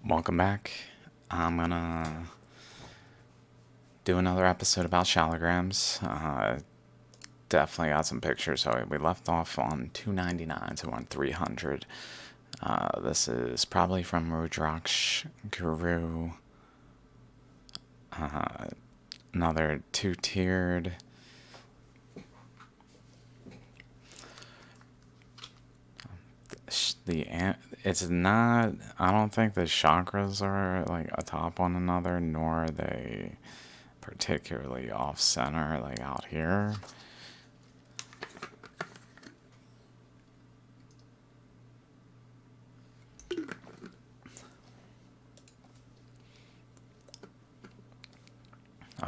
Welcome back. I'm gonna do another episode about shallograms. Definitely got some pictures. So we left off on 299, so we're on 300. This is probably from Rudraksh Guru. Another two-tiered. It's not. I don't think the chakras are like atop one another, nor are they particularly off center, like out here.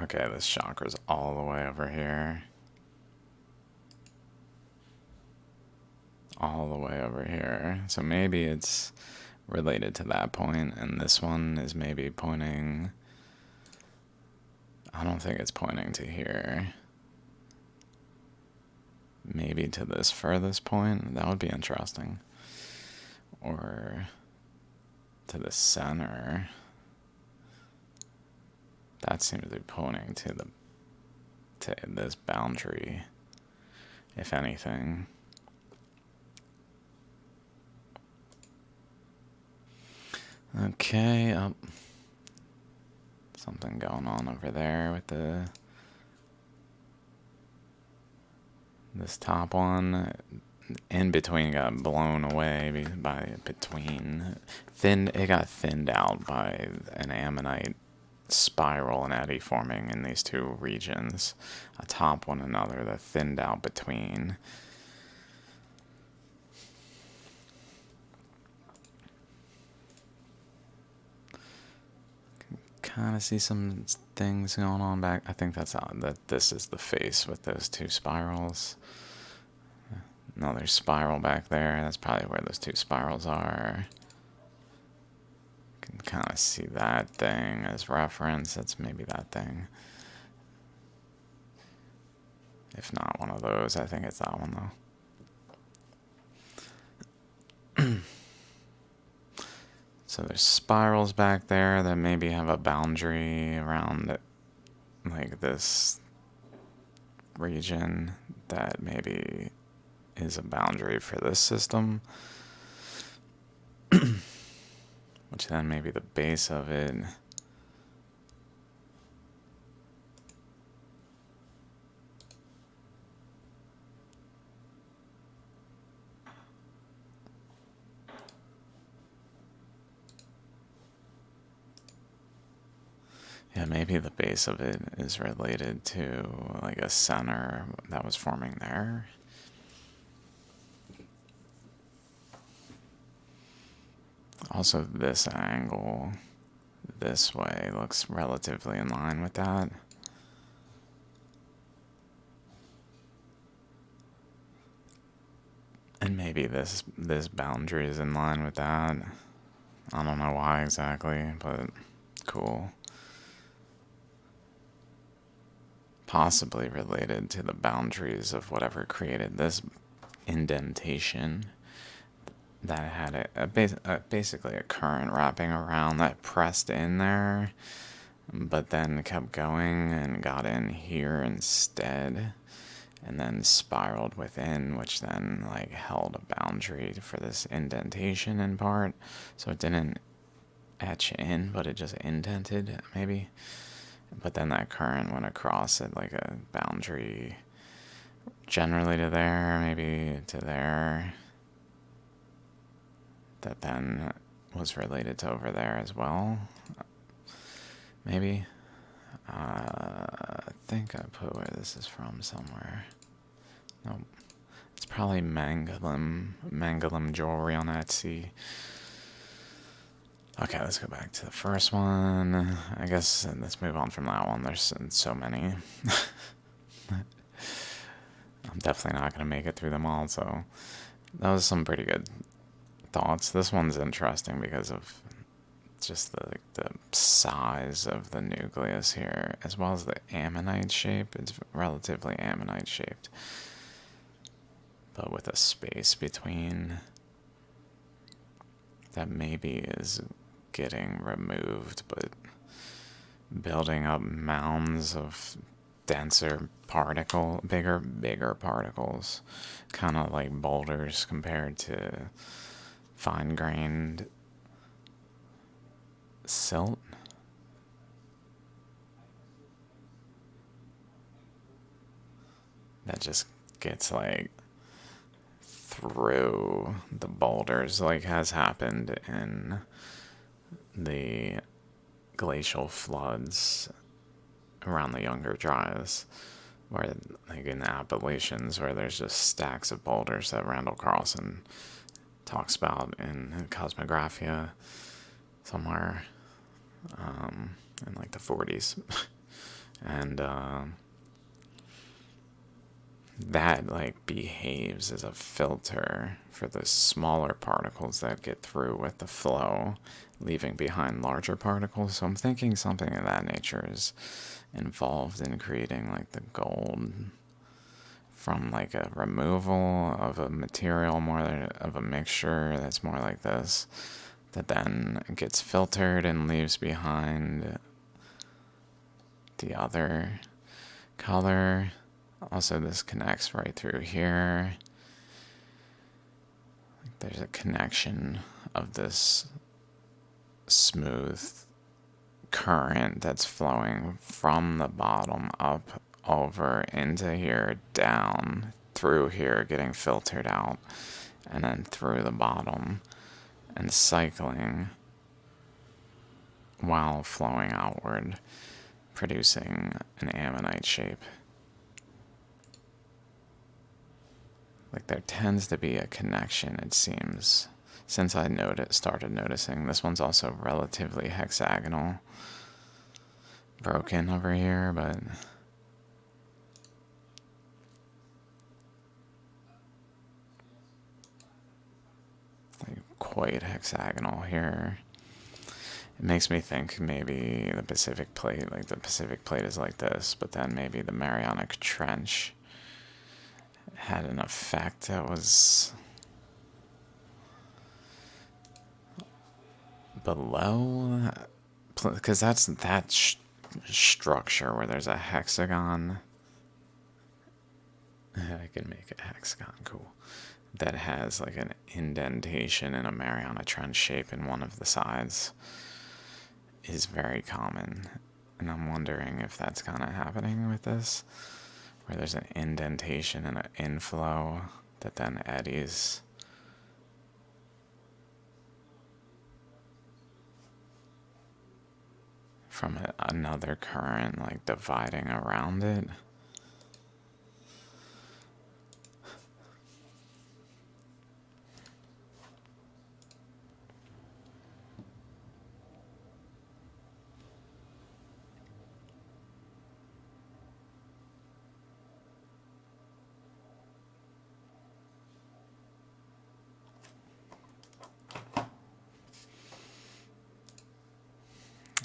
Okay, this chakra's all the way over here. All the way over here. So maybe it's related to that point, and this one is maybe pointing. I don't think it's pointing to here. Maybe to this furthest point. That would be interesting. Or to the center. That seems to be pointing to this boundary, if anything. Okay, something going on over there with this top one. In between got blown away by between it got thinned out by an ammonite spiral and eddy forming in these two regions atop one another that thinned out between. Kind of see some things going on back. I think that's that this is the face with those two spirals. Another spiral back there. That's probably where those two spirals are. Can kind of see that thing as reference. That's maybe that thing. If not one of those, I think it's that one though. So there's spirals back there that maybe have a boundary around it, like this region that maybe is a boundary for this system. Which then maybe the base of it. Yeah, maybe the base of it is related to like a center that was forming there. Also, this angle this way looks relatively in line with that. And maybe this boundary is in line with that. I don't know why exactly, but cool. Possibly related to the boundaries of whatever created this indentation that had basically a current wrapping around that pressed in there, but then kept going and got in here instead, and then spiraled within, which then like held a boundary for this indentation in part. So it didn't etch in, but it just indented maybe. But then that current went across it like a boundary, generally to there, maybe to there, that then was related to over there as well. Maybe. I think I put where this is from somewhere. Nope. It's probably Mangalam jewelry on Etsy. Okay, let's go back to the first one. I guess let's move on from that one. There's so many. I'm definitely not going to make it through them all, so that was some pretty good thoughts. This one's interesting because of just the size of the nucleus here, as well as the ammonite shape. It's relatively ammonite shaped, but with a space between that maybe is getting removed, but building up mounds of denser bigger particles, kind of like boulders compared to fine-grained silt. That just gets like through the boulders, like has happened in the glacial floods around the Younger Dryas, where like in the Appalachians, where there's just stacks of boulders that Randall Carlson talks about in Cosmographia somewhere in like the 40s. And that like behaves as a filter for the smaller particles that get through with the flow, leaving behind larger particles. So I'm thinking something of that nature is involved in creating like the gold from like a removal of a material, more of a mixture that's more like this, that then gets filtered and leaves behind the other color. Also, this connects right through here. There's a connection of this smooth current that's flowing from the bottom up over into here, down through here, getting filtered out, and then through the bottom and cycling while flowing outward, producing an ammonite shape. Like there tends to be a connection, it seems, since I started noticing. This one's also relatively hexagonal, broken over here, but like quite hexagonal here. It makes me think maybe the Pacific Plate, like the Pacific Plate is like this, but then maybe the Mariana Trench had an effect that was below, because that's that structure where there's a hexagon. I can make a hexagon, cool. That has like an indentation in a Mariana Trench shape in one of the sides is very common. And I'm wondering if that's kind of happening with this, where there's an indentation and an inflow that then eddies. From another current, like dividing around it.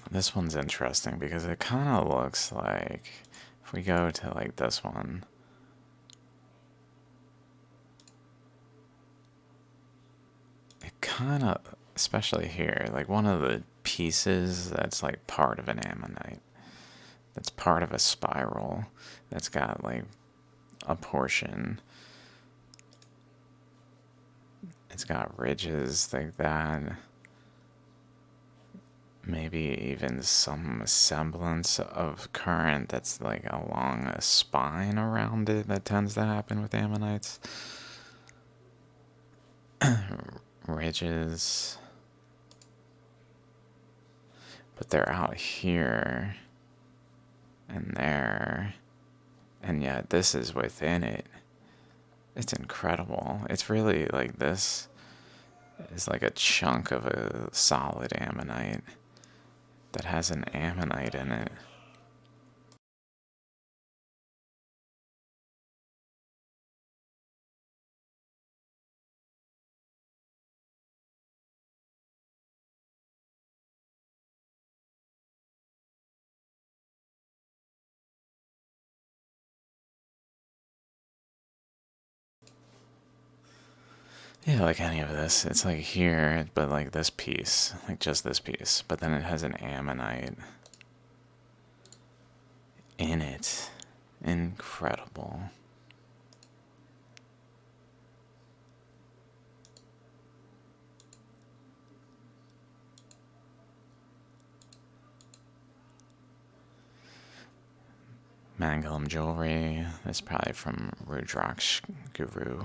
This one's interesting because it kind of looks like, if we go to like this one, it kind of, especially here, like one of the pieces that's like part of an ammonite, that's part of a spiral, that's got like a portion, it's got ridges like that. Maybe even some semblance of current that's like along a spine around it that tends to happen with ammonites. Ridges. But they're out here and there. And yet this is within it. It's incredible. It's really like this is like a chunk of a solid ammonite that has an ammonite in it. Yeah, like any of this. It's like here, but like this piece, like just this piece. But then it has an ammonite in it. Incredible. Mangum jewelry. That's probably from Rudraksh Guru.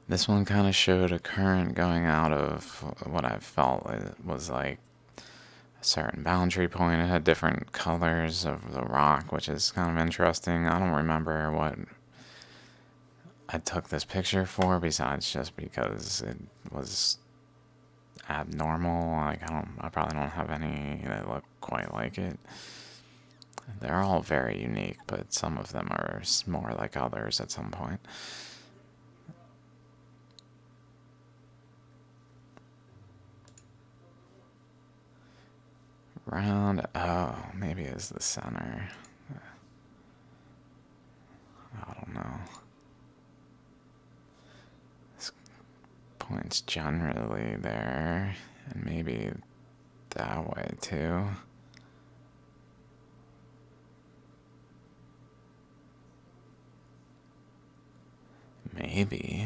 This one kind of showed a current going out of what I felt it was like a certain boundary point. It had different colors of the rock, which is kind of interesting. I don't remember what I took this picture for, besides just because it was abnormal. Like I probably don't have any that look quite like it. They're all very unique, but some of them are more like others at some point. Round, oh, maybe it's the center. I don't know. This point's generally there, and maybe that way too. Maybe.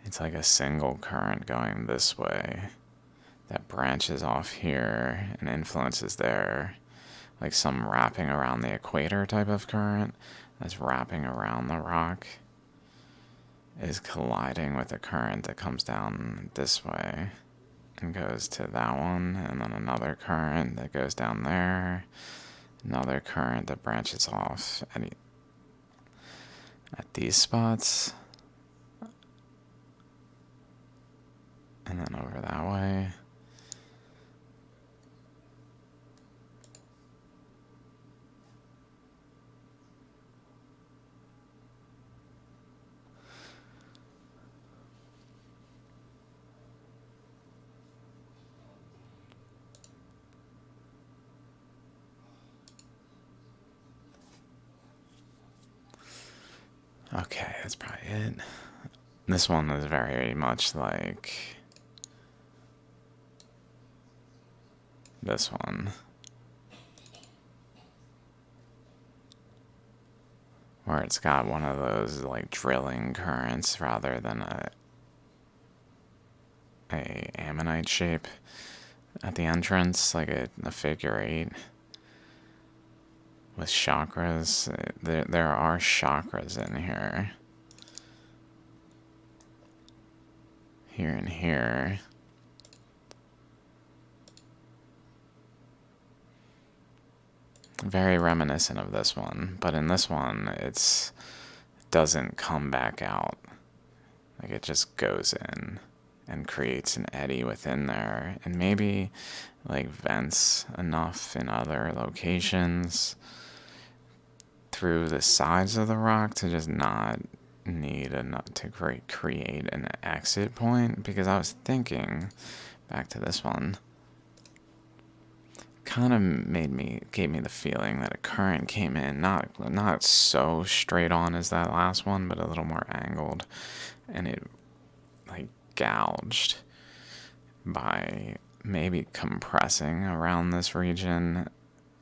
It's like a single current going this way that branches off here and influences there. Like some wrapping around the equator type of current that's wrapping around the rock is colliding with a current that comes down this way and goes to that one, and then another current that goes down there, another current that branches off at these spots, and then over that way. Okay, that's probably it. This one is very much like this one, where it's got one of those like drilling currents rather than a ammonite shape at the entrance, like a figure eight with chakras. There are chakras in here. Here and here. Very reminiscent of this one, but in this one, it doesn't come back out. Like it just goes in and creates an eddy within there, and maybe like vents enough in other locations through the sides of the rock to just not need enough to create an exit point. Because I was thinking back to this one, kind of gave me the feeling that a current came in, not so straight on as that last one, but a little more angled, and it like gouged by maybe compressing around this region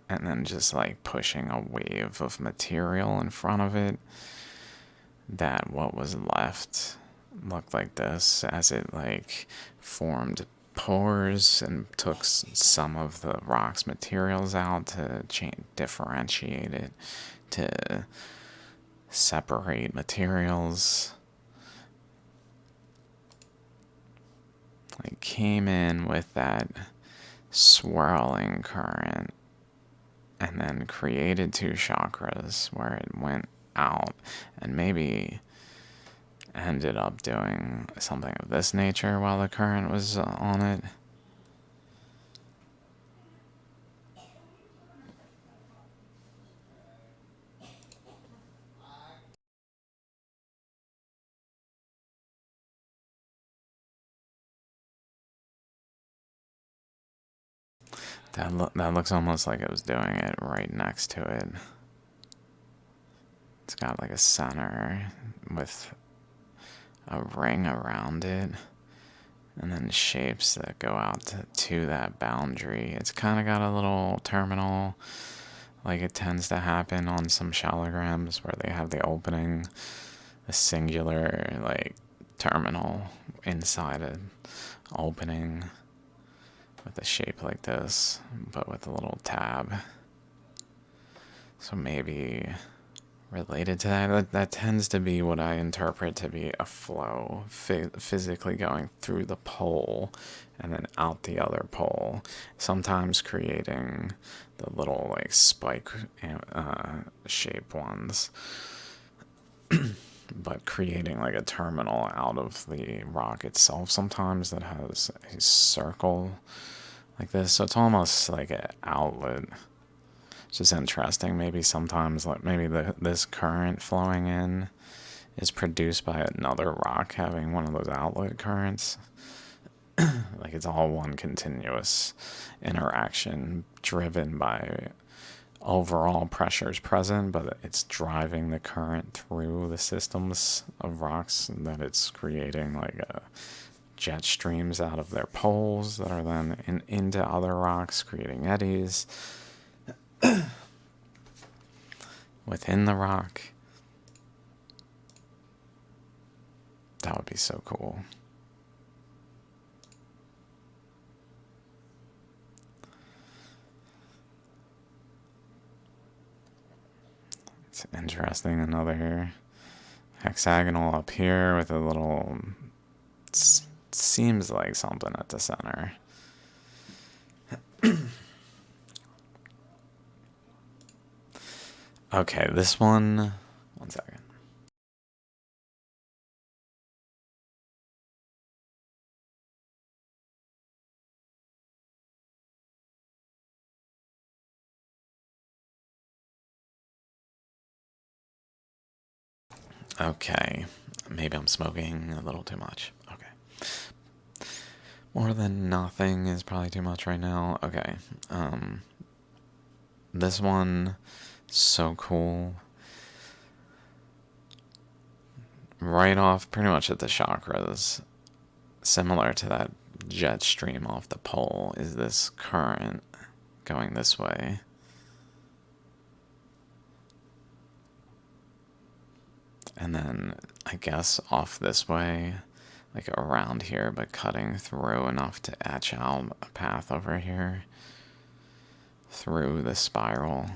and then just like pushing a wave of material in front of it, that what was left looked like this as it like formed pores and took some of the rock's materials out to differentiate it, to separate materials. It came in with that swirling current and then created two chakras where it went out, and maybe ended up doing something of this nature while the current was on it. That looks almost like it was doing it right next to it. It's got like a center with a ring around it, and then shapes that go out to that boundary. It's kind of got a little terminal, like it tends to happen on some shallograms where they have the opening, a singular like terminal inside an opening with a shape like this, but with a little tab. So maybe related to that tends to be what I interpret to be a flow, physically going through the pole and then out the other pole, sometimes creating the little like spike shape ones, but creating like a terminal out of the rock itself sometimes that has a circle like this. So it's almost like an outlet. It's just interesting. Maybe sometimes, like maybe this current flowing in is produced by another rock having one of those outlet currents. Like it's all one continuous interaction driven by overall pressures present, but it's driving the current through the systems of rocks that it's creating like a jet streams out of their poles that are then into other rocks, creating eddies within the rock. That would be so cool. It's interesting. Another hexagonal up here with a little, seems like something at the center. Okay, this one second. Okay, maybe I'm smoking a little too much. Okay. More than nothing is probably too much right now. Okay. This one, so cool. Right off, pretty much at the chakras, similar to that jet stream off the pole, is this current going this way. And then, I guess, off this way, like around here, but cutting through enough to etch out a path over here through the spiral.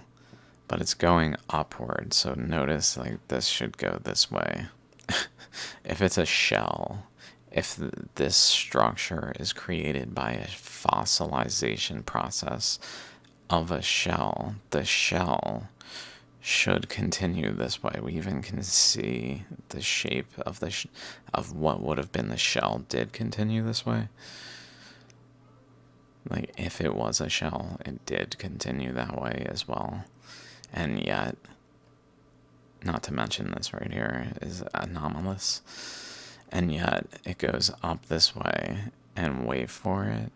But it's going upward, so notice like this should go this way. If it's a shell, if this structure is created by a fossilization process of a shell, the shell should continue this way. We even can see the shape of of what would have been the shell did continue this way. Like if it was a shell, it did continue that way as well. And yet, not to mention this right here is anomalous, and yet it goes up this way, and wait for it,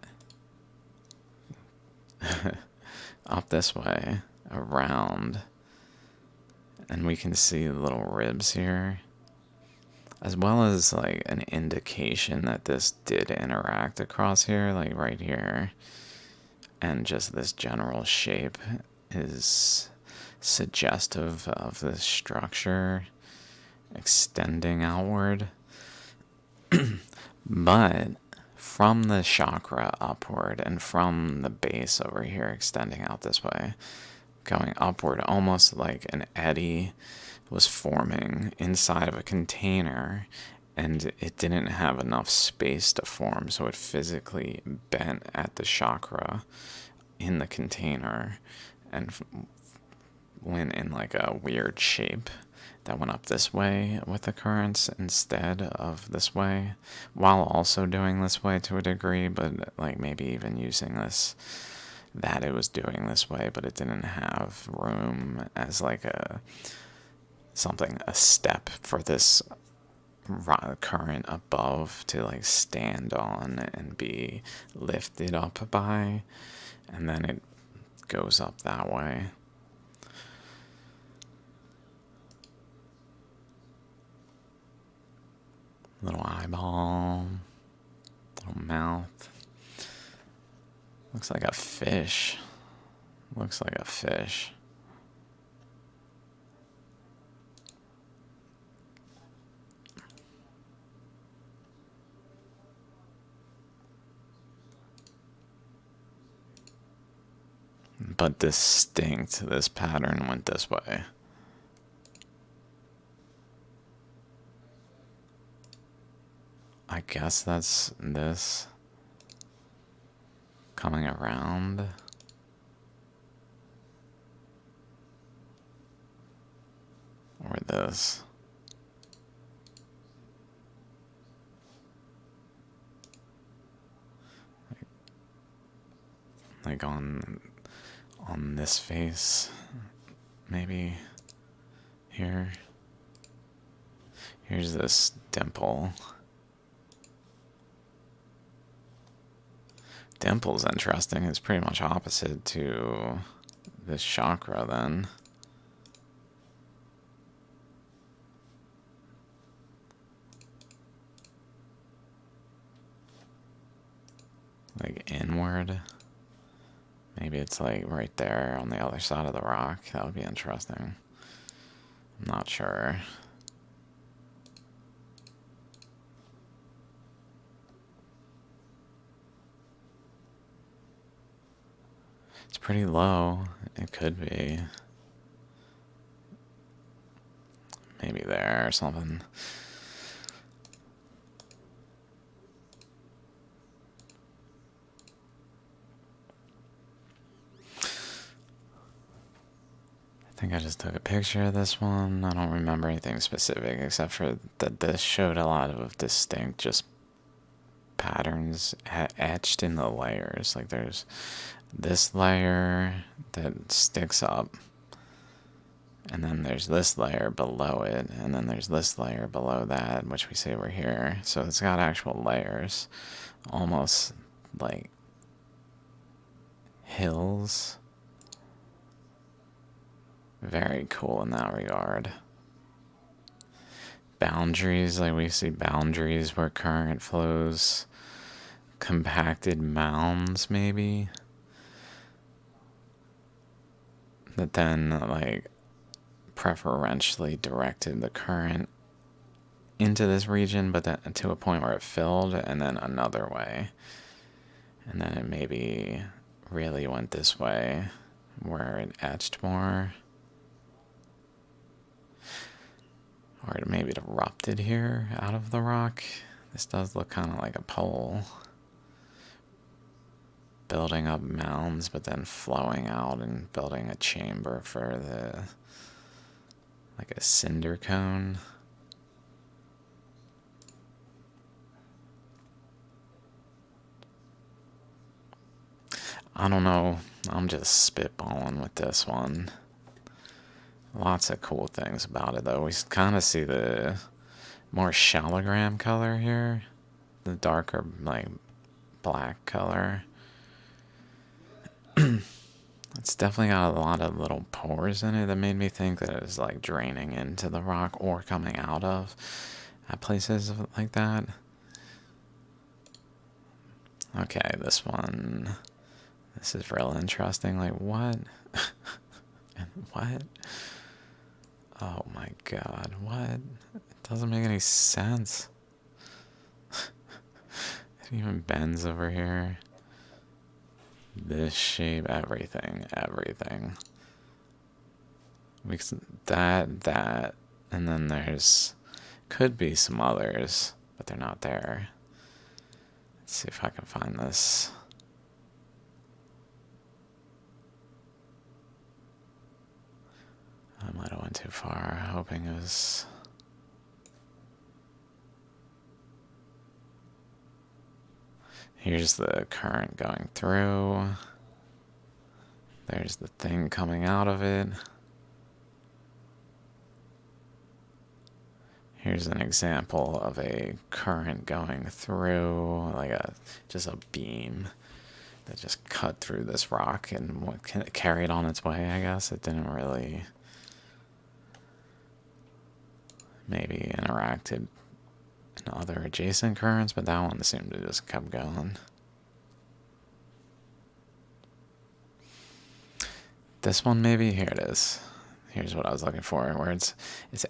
up this way, around, and we can see the little ribs here, as well as like an indication that this did interact across here, like right here, and just this general shape is suggestive of this structure extending outward. But from the chakra upward and from the base over here extending out this way, going upward, almost like an eddy was forming inside of a container, and it didn't have enough space to form, so it physically bent at the chakra in the container and went in like a weird shape that went up this way with the currents instead of this way, while also doing this way to a degree, but like maybe even using this, that it was doing this way, but it didn't have room as like a step for this current above to like stand on and be lifted up by, and then it goes up that way. Little eyeball, little mouth. Looks like a fish. Looks like a fish. But distinct, this pattern went this way. I guess that's this coming around. Or this. Like on this face, maybe here. Here's this dimple. Dimple's interesting. It's pretty much opposite to this chakra then. Like inward. Maybe it's like right there on the other side of the rock. That would be interesting. I'm not sure. It's pretty low. It could be. Maybe there or something. I think I just took a picture of this one. I don't remember anything specific except for that this showed a lot of distinct just patterns etched in the layers. Like there's this layer that sticks up, and then there's this layer below it, and then there's this layer below that, which we see over here. So it's got actual layers, almost like hills. Very cool in that regard. Boundaries, like we see boundaries where current flows. Compacted mounds, maybe. That then, like, preferentially directed the current into this region, but then to a point where it filled, and then another way. And then it maybe really went this way, where it etched more. Or maybe it erupted here out of the rock. This does look kind of like a pole. Building up mounds, but then flowing out and building a chamber for the, like a cinder cone. I don't know. I'm just spitballing with this one. Lots of cool things about it, though. We kind of see the more shallogram color here. The darker, like, black color. It's definitely got a lot of little pores in it that made me think that it was, like, draining into the rock or coming out of at places like that. Okay, this one. This is real interesting. Like, what? And what? Oh my god, what? It doesn't make any sense. It even bends over here. This shape, everything. That, and then there's, could be some others, but they're not there. Let's see if I can find this. I might have went too far, hoping it was... Here's the current going through. There's the thing coming out of it. Here's an example of a current going through, like just a beam that just cut through this rock and carried on its way, I guess. It didn't really maybe interacted other adjacent currents, but that one seemed to just kept going. This one maybe, here it is. Here's what I was looking for, where it's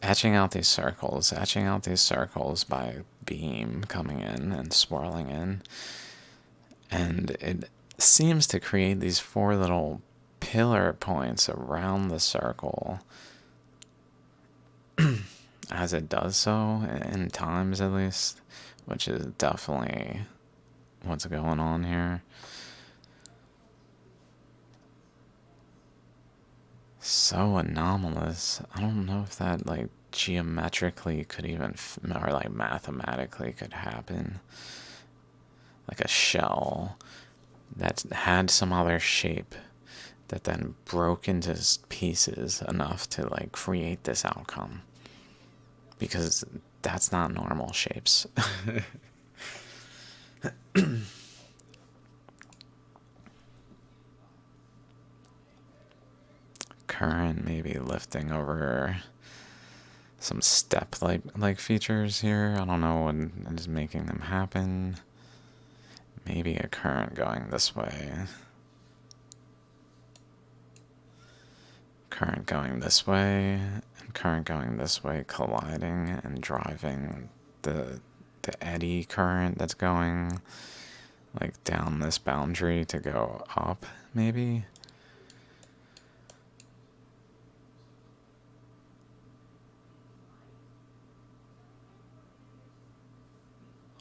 etching out these circles by beam coming in and swirling in. And it seems to create these 4 little pillar points around the circle as it does so, in times at least, which is definitely what's going on here. So anomalous. I don't know if that like geometrically could even, or like mathematically could happen. Like a shell that had some other shape that then broke into pieces enough to like create this outcome. Because that's not normal shapes. Current maybe lifting over some step like features here. I don't know what is making them happen. Maybe a current going this way. Current going this way, and current going this way, colliding and driving the eddy current that's going like down this boundary to go up, maybe.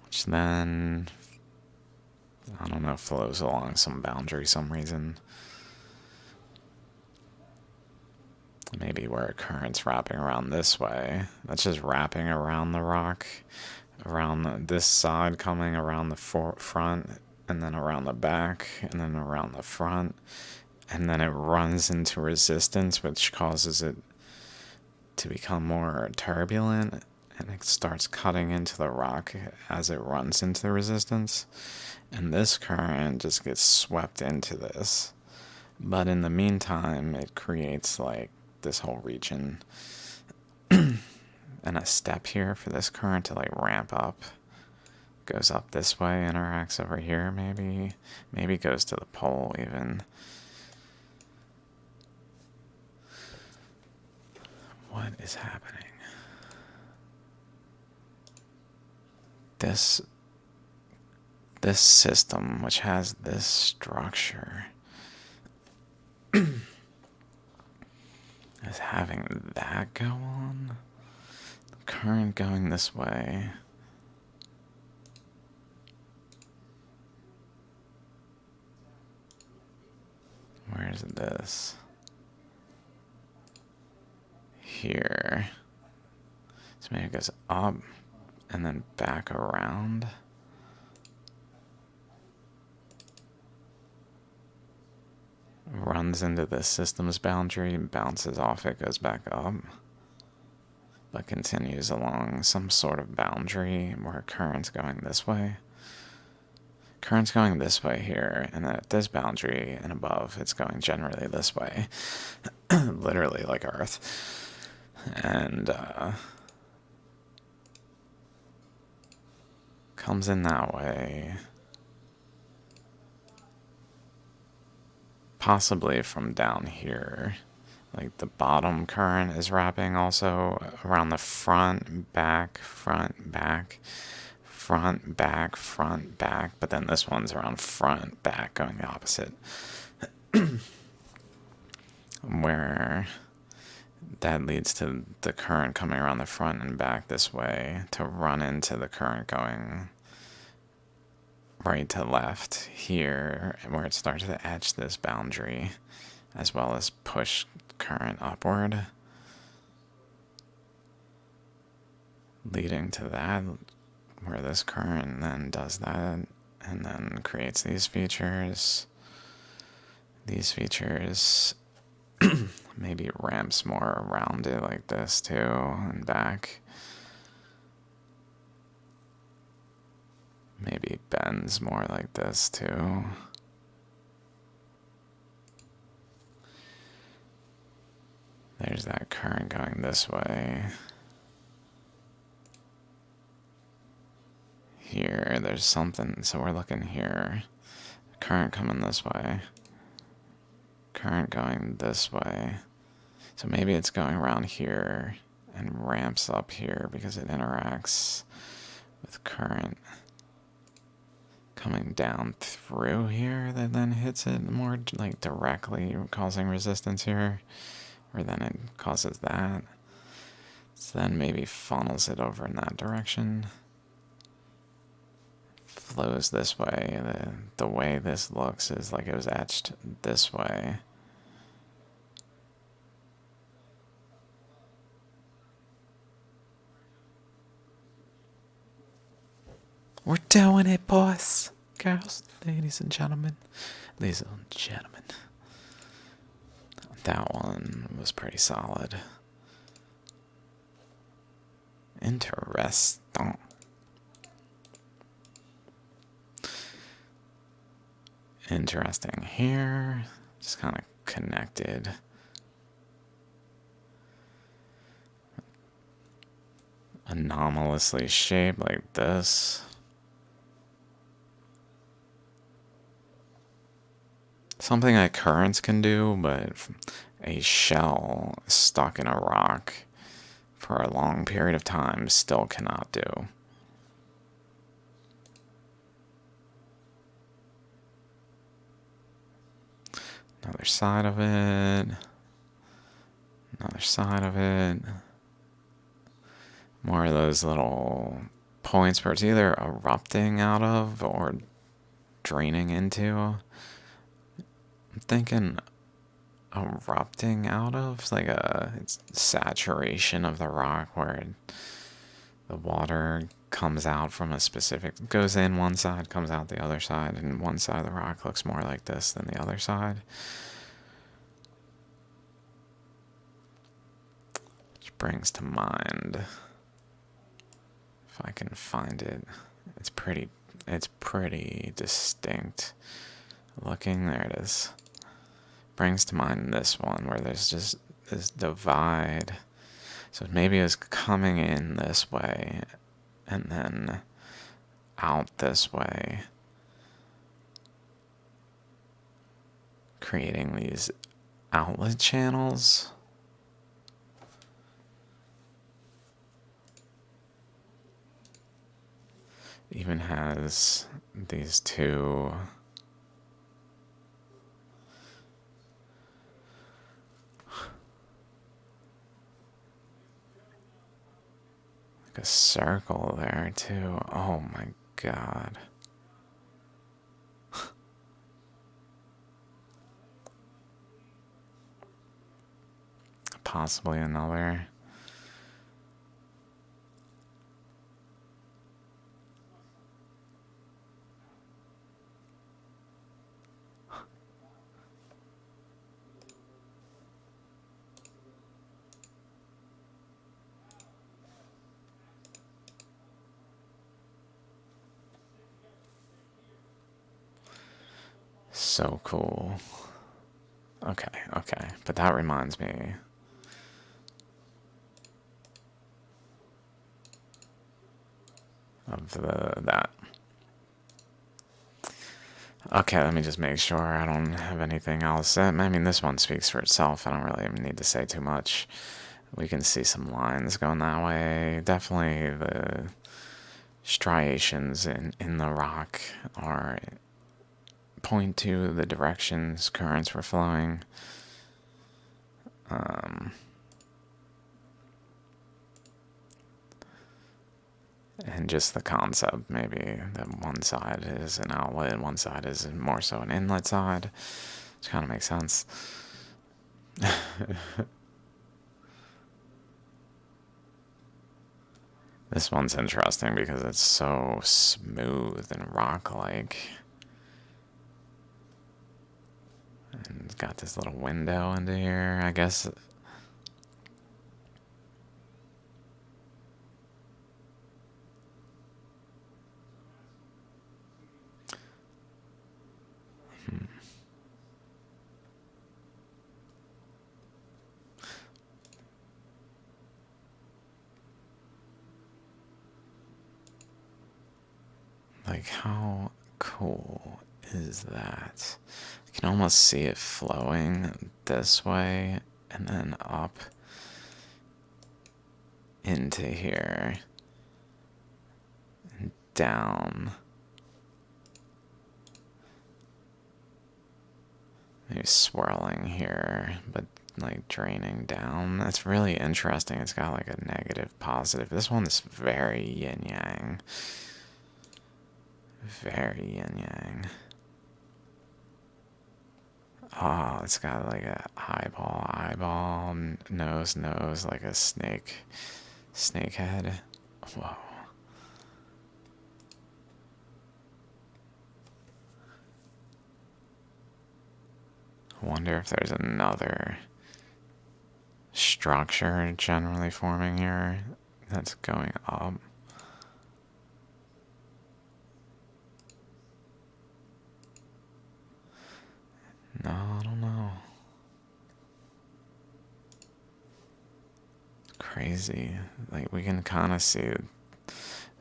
Which then, I don't know, flows along some boundary some reason. Maybe where a current's wrapping around this way. That's just wrapping around the rock, around this side, coming around the front, and then around the back, and then around the front. And then it runs into resistance, which causes it to become more turbulent, and it starts cutting into the rock as it runs into the resistance. And this current just gets swept into this. But in the meantime, it creates like this whole region and a step here for this current to like ramp up. Goes up this way, interacts over here, maybe goes to the pole even. What is happening? This system, which has this structure, is having that go on. The current going this way. Where is this? Here. So maybe it goes up and then back around. Runs into the system's boundary, bounces off it, goes back up, but continues along some sort of boundary where current's going this way. Current's going this way here, and at this boundary and above, it's going generally this way. Literally like Earth. And comes in that way. Possibly from down here. Like the bottom current is wrapping also around the front, back, front, back, front, back, front, back. But then this one's around front, back, going the opposite. Where that leads to the current coming around the front and back this way to run into the current going right to left here, where it starts to etch this boundary, as well as push current upward, leading to that, where this current then does that, and then creates these features. These features maybe ramps more around it like this too, and back. Maybe bends more like this too. There's that current going this way. here. There's something, so we're looking here. Current coming this way. Current going this way. So maybe it's going around here and ramps up here because it interacts with current coming down through here that then hits it more like directly, causing resistance here, or then it causes that. So then maybe funnels it over in that direction. Flows this way. The way this looks is like it was etched this way. We're doing it, boys, girls, ladies and gentlemen. Ladies and gentlemen. That one was pretty solid. Interesting. Interesting here. Just kind of connected. Anomalously shaped like this. Something that currents can do, but a shell stuck in a rock for a long period of time still cannot do. Another side of it. Another side of it. More of those little points where it's either erupting out of or draining into. I'm thinking erupting out of, like it's saturation of the rock where the water comes out from a specific, goes in one side, comes out the other side, and one side of the rock looks more like this than the other side. Which brings to mind, if I can find it, it's pretty distinct looking. There it is. Brings to mind this one where there's just this divide. So maybe it's coming in this way and then out this way, creating these outlet channels. Even has these two like a circle there too. Oh my god. Possibly another. So cool. Okay. But that reminds me. Of that. Okay, let me just make sure I don't have anything else. I mean, this one speaks for itself. I don't really even need to say too much. We can see some lines going that way. Definitely the striations in the rock are point to the directions currents were flowing. And just the concept, maybe that one side is an outlet and one side is more so an inlet side, which kind of makes sense. This one's interesting because it's so smooth and rock-like. And it's got this little window into here, I guess. Like, how cool is that? You can almost see it flowing this way and then up into here and down. Maybe swirling here, but like draining down. That's really interesting. It's got like a negative, positive. This one is very yin yang. Very yin yang. Oh, it's got like a eyeball, nose, like a snake head. Whoa. I wonder if there's another structure generally forming here that's going up. No, I don't know. Crazy. Like, we can kind of see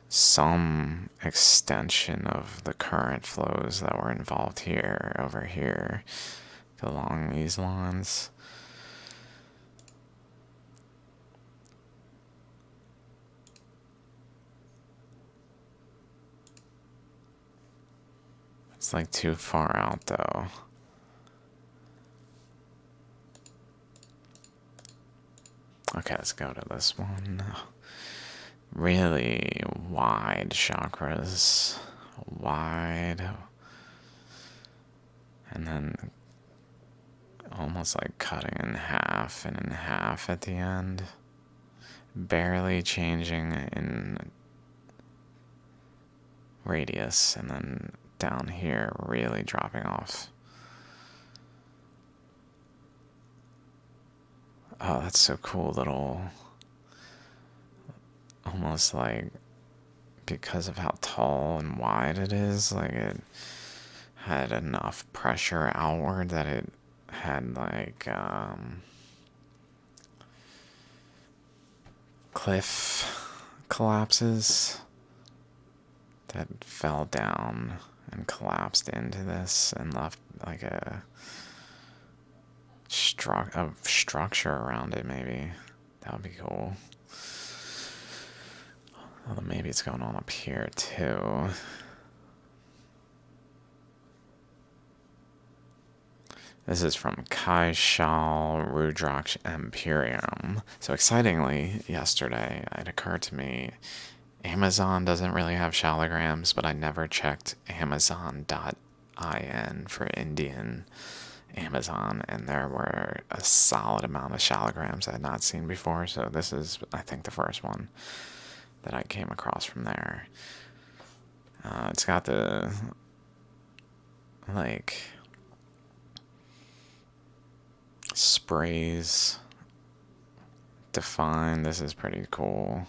some extension of the current flows that were involved here, over here, along these lines. It's like too far out though. Okay, let's go to this one. Really wide chakras. Wide. And then almost like cutting in half and in half at the end. Barely changing in radius, and then down here really dropping off. Oh, that's so cool. Little, almost like, because of how tall and wide it is, like it had enough pressure outward that it had like cliff collapses that fell down and collapsed into this and left like a structure around it. Maybe that would be cool. Although maybe it's going on up here too. This is from Kaishal Rudraksh Imperium. So excitingly, yesterday it occurred to me, Amazon doesn't really have shalograms, but I never checked Amazon.in for Indian Amazon, and there were a solid amount of shalograms I had not seen before, so this is, I think, the first one that I came across from there. It's got the, like, sprays defined. This is pretty cool.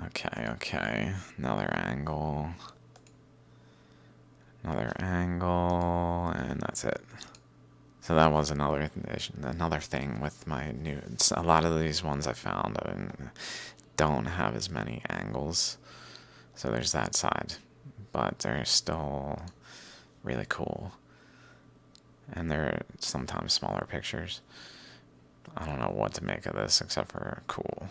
Okay. Another angle, and that's it. So that was another thing with my new. A lot of these ones I found don't have as many angles, so there's that side, but they're still really cool, and they're sometimes smaller pictures. I don't know what to make of this except for cool.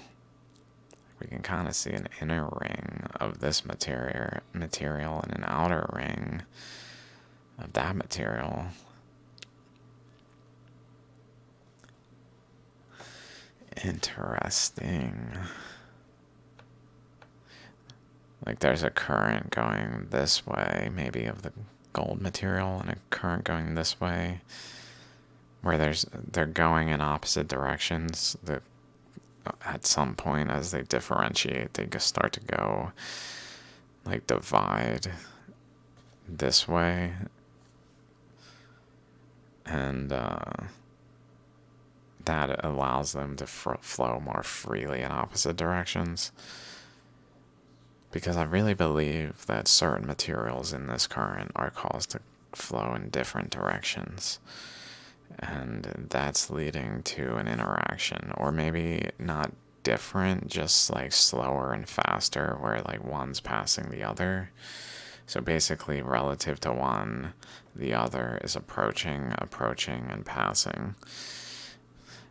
We can kind of see an inner ring of this material and an outer ring of that material. Interesting. Like, there's a current going this way, maybe of the gold material, and a current going this way, where they're going in opposite directions. At some point, as they differentiate, they just start to go, like, divide this way, and that allows them to flow more freely in opposite directions. Because I really believe that certain materials in this current are caused to flow in different directions. And that's leading to an interaction, or maybe not different, just like slower and faster, where like one's passing the other. So basically, relative to one, the other is approaching, and passing.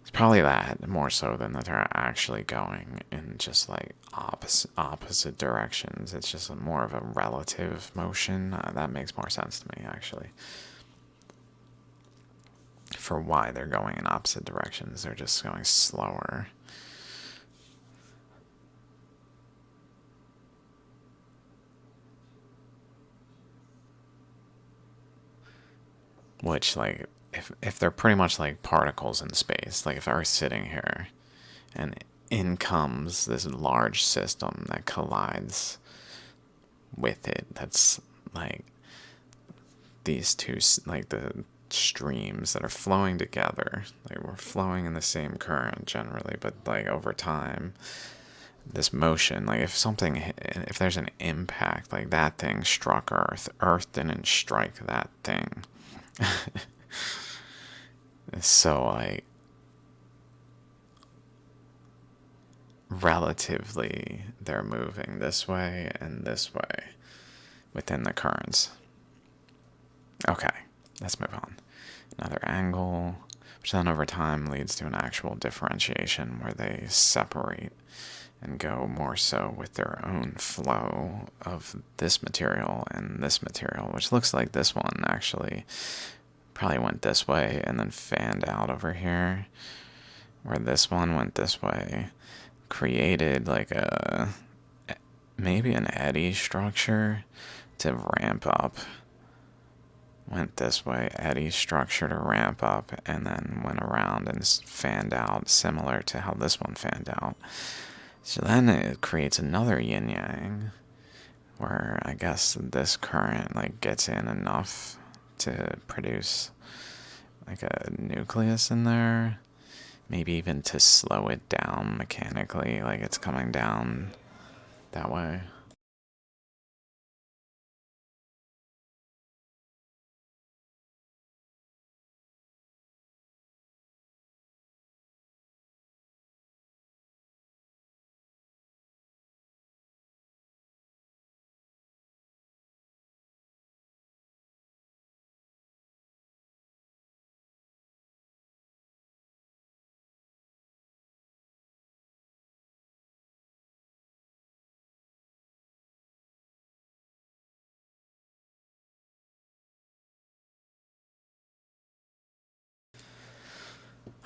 It's probably that more so than that they're actually going in just like opposite directions. It's just more of a relative motion. That makes more sense to me, actually. For why they're going in opposite directions, they're just going slower. Which, like, if they're pretty much like particles in space, like if Earth's sitting here and in comes this large system that collides with it, that's like these two, like the streams that are flowing together, like we're flowing in the same current generally, but like over time, this motion, like if there's an impact, like that thing struck Earth didn't strike that thing. So like relatively they're moving this way and this way within the currents. Okay, let's move on. Another angle, which then over time leads to an actual differentiation where they separate and go more so with their own flow of this material and this material, which looks like this one actually probably went this way and then fanned out over here, where this one went this way, created like maybe an eddy structure to ramp up. Went this way, eddy structure to ramp up, and then went around and fanned out, similar to how this one fanned out. So then it creates another yin yang, where I guess this current like gets in enough to produce like a nucleus in there, maybe even to slow it down mechanically, like it's coming down that way.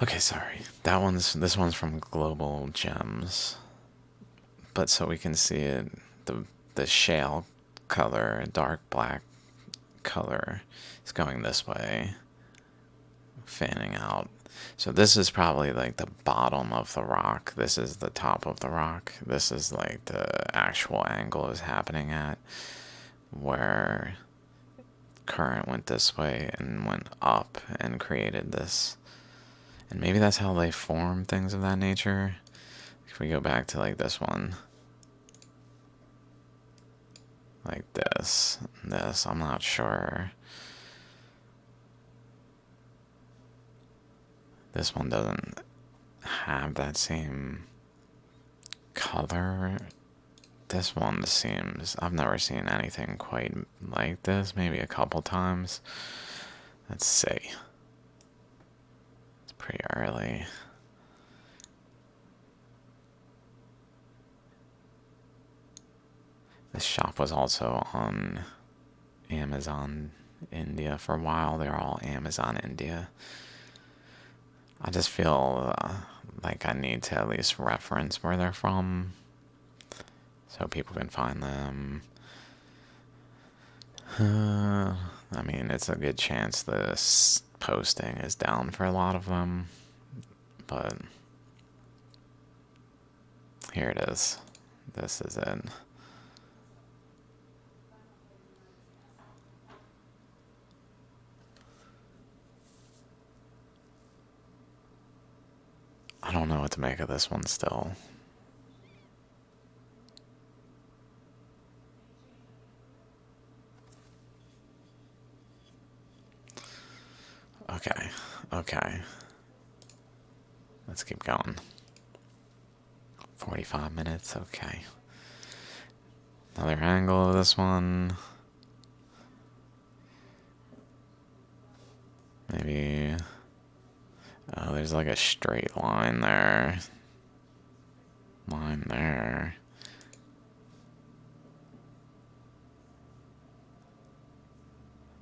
Okay, sorry. This one's from Global Gems. But so we can see it, the shale color, dark black color is going this way, fanning out. So this is probably like the bottom of the rock. This is the top of the rock. This is like the actual angle is happening at, where current went this way and went up and created this. And maybe that's how they form things of that nature. If we go back to like this one, like this, I'm not sure. This one doesn't have that same color. This one seems, I've never seen anything quite like this, maybe a couple times. Let's see. It's pretty early. This shop was also on Amazon India for a while. They're all Amazon India. I just feel like I need to at least reference where they're from so people can find them. I mean, it's a good chance this posting is down for a lot of them, but here it is. This is it. I don't know what to make of this one still. Okay, okay. Let's keep going. 45 minutes, okay. Another angle of this one. Maybe... Oh, there's like a straight line there. Line there.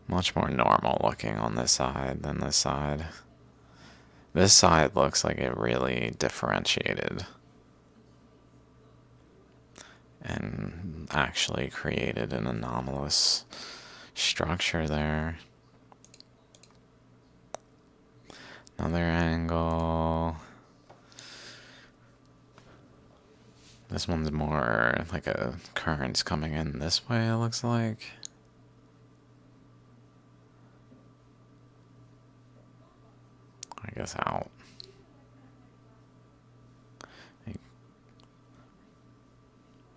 Much more normal looking on this side than this side. This side looks like it really differentiated and actually created an anomalous structure there. Another angle. This one's more like a current's coming in this way, it looks like. I guess out.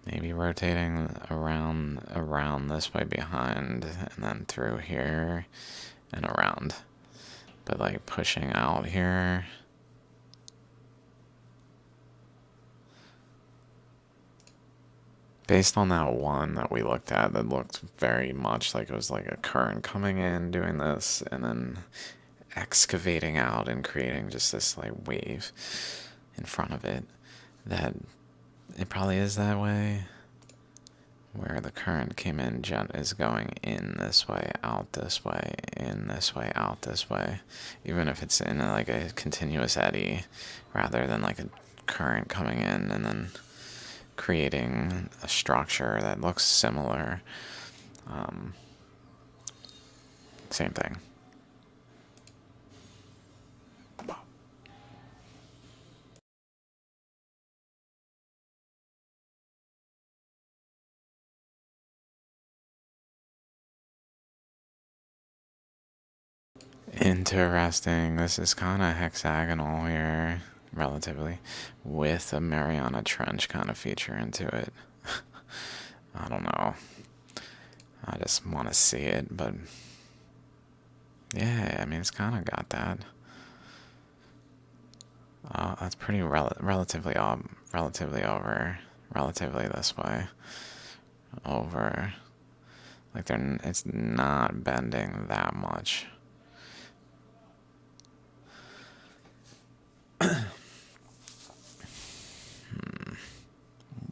Maybe rotating around this way behind and then through here and around. But like pushing out here. Based on that one that we looked at, that looked very much like it was like a current coming in, doing this, and then excavating out and creating just this like wave in front of it. That it probably is that way. Where the current came in is going in this way, out this way, in this way, out this way. Even if it's in like a continuous eddy, rather than like a current coming in and then creating a structure that looks similar. Same thing. Interesting. This is kind of hexagonal here, relatively, with a Mariana Trench kind of feature into it. I don't know. I just want to see it, but yeah, I mean, it's kind of got that. That's pretty relatively over, relatively this way, over. Like it's not bending that much.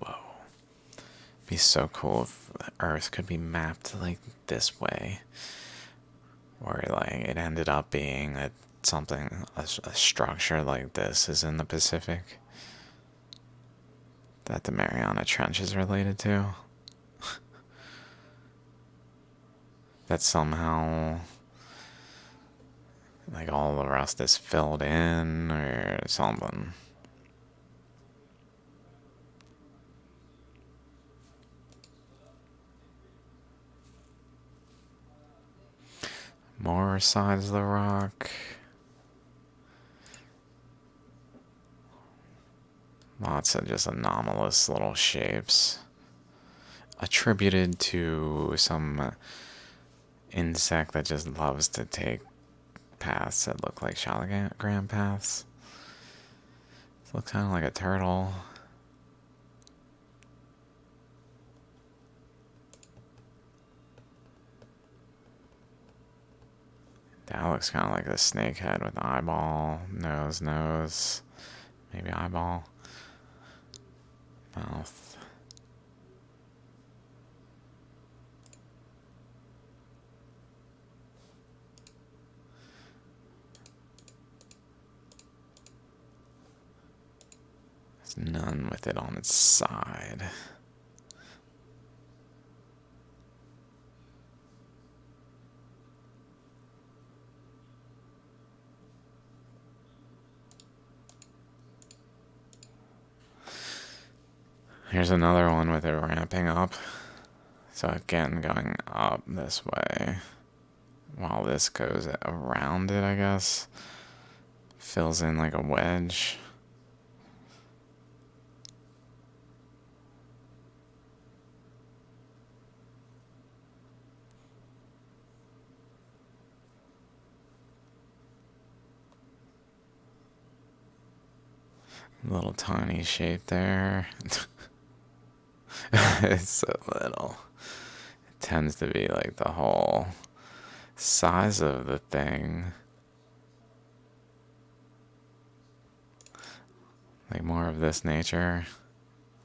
Whoa. Be so cool if Earth could be mapped like this way. Or like it ended up being a structure like this is in the Pacific. That the Mariana Trench is related to. That somehow like all the rest is filled in or something. More sides of the rock. Lots of just anomalous little shapes. Attributed to some insect that just loves to take paths that look like shalogram paths. It looks kind of like a turtle. That looks kind of like a snake head with eyeball, nose, maybe eyeball, mouth. There's none with it on its side. Here's another one with it ramping up. So again, going up this way. While this goes around it, I guess. Fills in like a wedge. Little tiny shape there. It's so little. It tends to be like the whole size of the thing. Like more of this nature,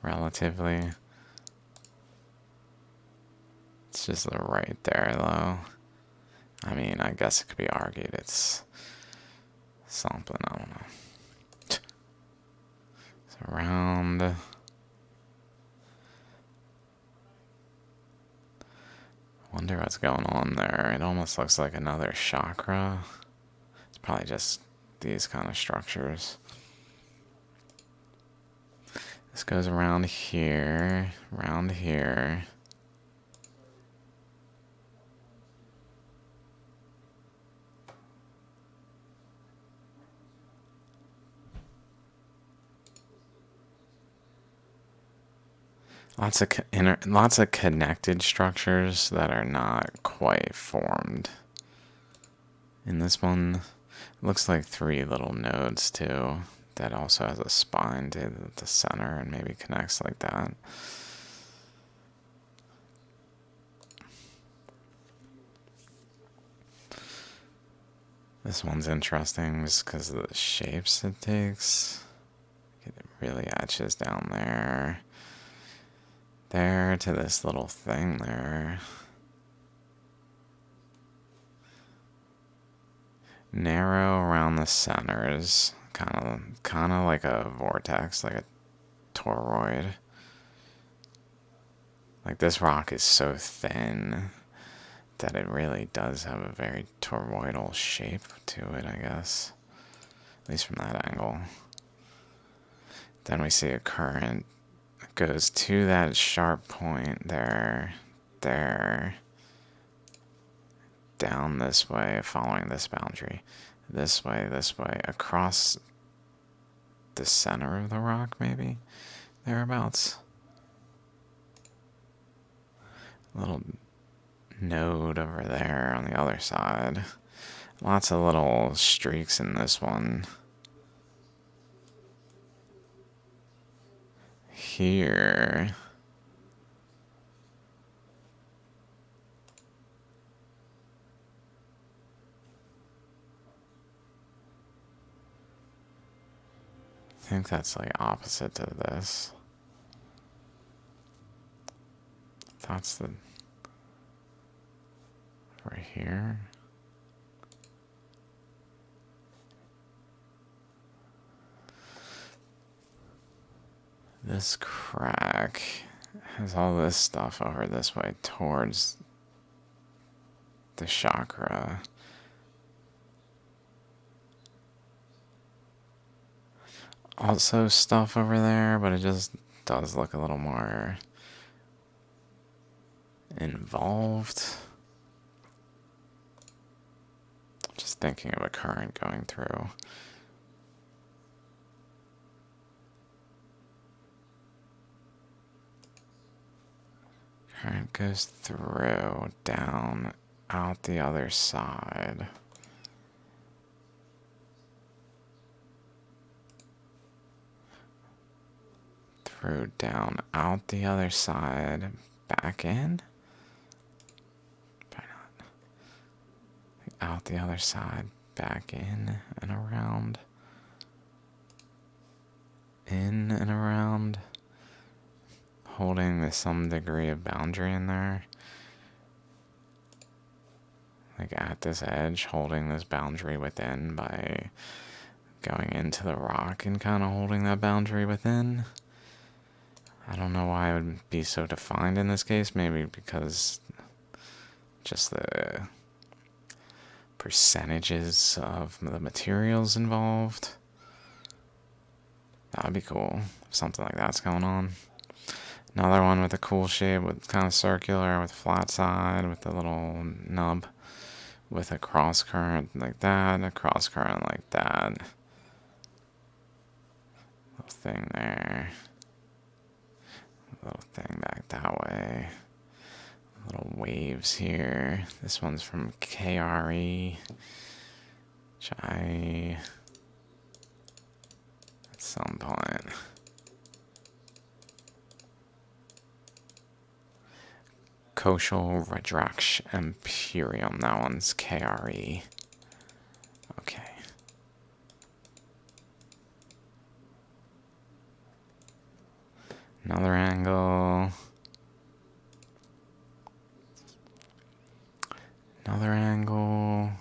relatively. It's just right there, though. I mean, I guess it could be argued it's something, I don't know. It's around. Wonder what's going on there. It almost looks like another chakra. It's probably just these kind of structures. This goes around here, around here. Lots of connected structures that are not quite formed. In this one, it looks like 3 little nodes too. That also has a spine to the center and maybe connects like that. This one's interesting just because of the shapes it takes. It really etches down there. There to this little thing there. Narrow around the centers. Kind of like a vortex, like a toroid. Like this rock is so thin that it really does have a very toroidal shape to it, I guess. At least from that angle. Then we see a current that goes to that sharp point there, down this way, following this boundary. This way, across the center of the rock, maybe? Thereabouts. Little node over there on the other side. Lots of little streaks in this one. Here. I think that's like opposite to this. That's the... right here. This crack has all this stuff over this way towards the chakra. Also stuff over there, but it just does look a little more involved. Just thinking of a current going through. Current goes through, down, out the other side. Through, down, out the other side, back in? Probably not. Out the other side, back in and around. In and around. Holding some degree of boundary in there. Like at this edge, holding this boundary within by going into the rock and kind of holding that boundary within. I don't know why it would be so defined in this case. Maybe because just the percentages of the materials involved. That would be cool if something like that's going on. Another one with a cool shape, with kind of circular, with a flat side, with a little nub, with a cross current like that, a cross current like that. Little thing there. Little thing back that way. Little waves here. This one's from KRE. Which let's some point. Koshal Redraksh Imperium. That one's KRE. Okay. Another angle. Another angle.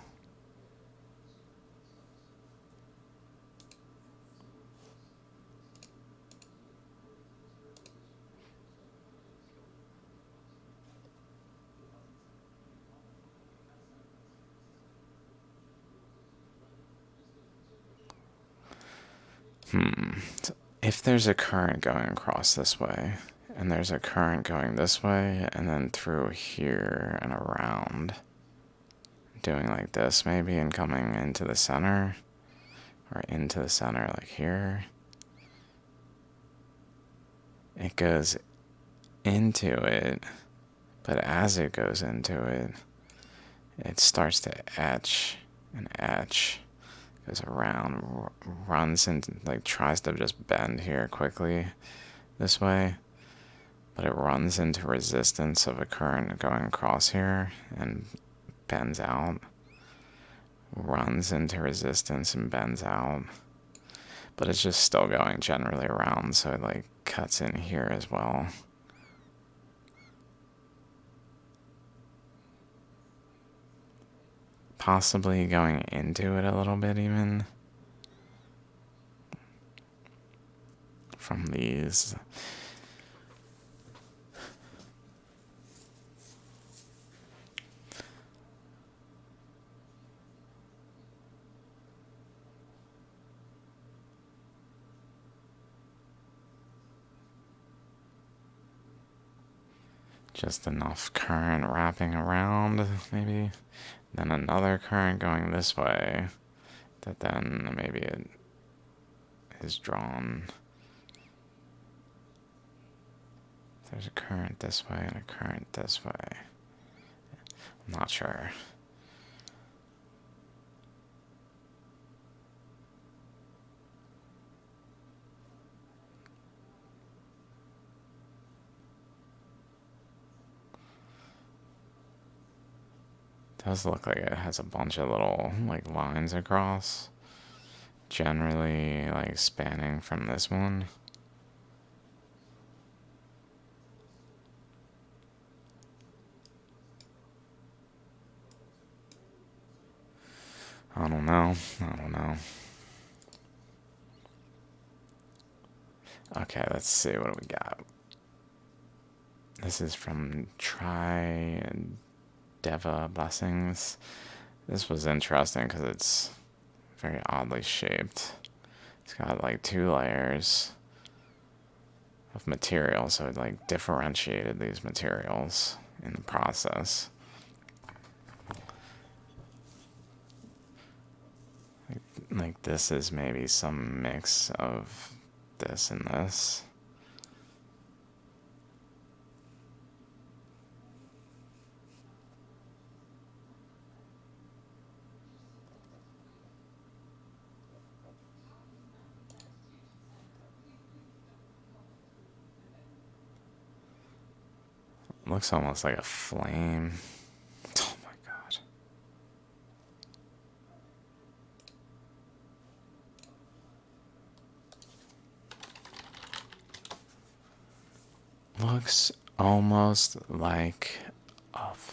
If there's a current going across this way, and there's a current going this way, and then through here and around, doing like this maybe, and coming into the center, or into the center like here, it goes into it, but as it goes into it, it starts to etch and etch, goes around, runs into, like, tries to just bend here quickly this way, but it runs into resistance of a current going across here and bends out, runs into resistance and bends out, but it's just still going generally around, so it like cuts in here as well. Possibly going into it a little bit even from these. Just enough current wrapping around, maybe. Then another current going this way, that then maybe it is drawn. There's a current this way and a current this way. I'm not sure. Does look like it has a bunch of little like lines across, generally like spanning from this one. I don't know. Okay, let's see what we got. This is from Try Deva Blessings. This was interesting because it's very oddly shaped. It's got like 2 layers of material, so it like differentiated these materials in the process. Like this is maybe some mix of this and this. Looks almost like a flame. Oh my god. Looks almost like a flame.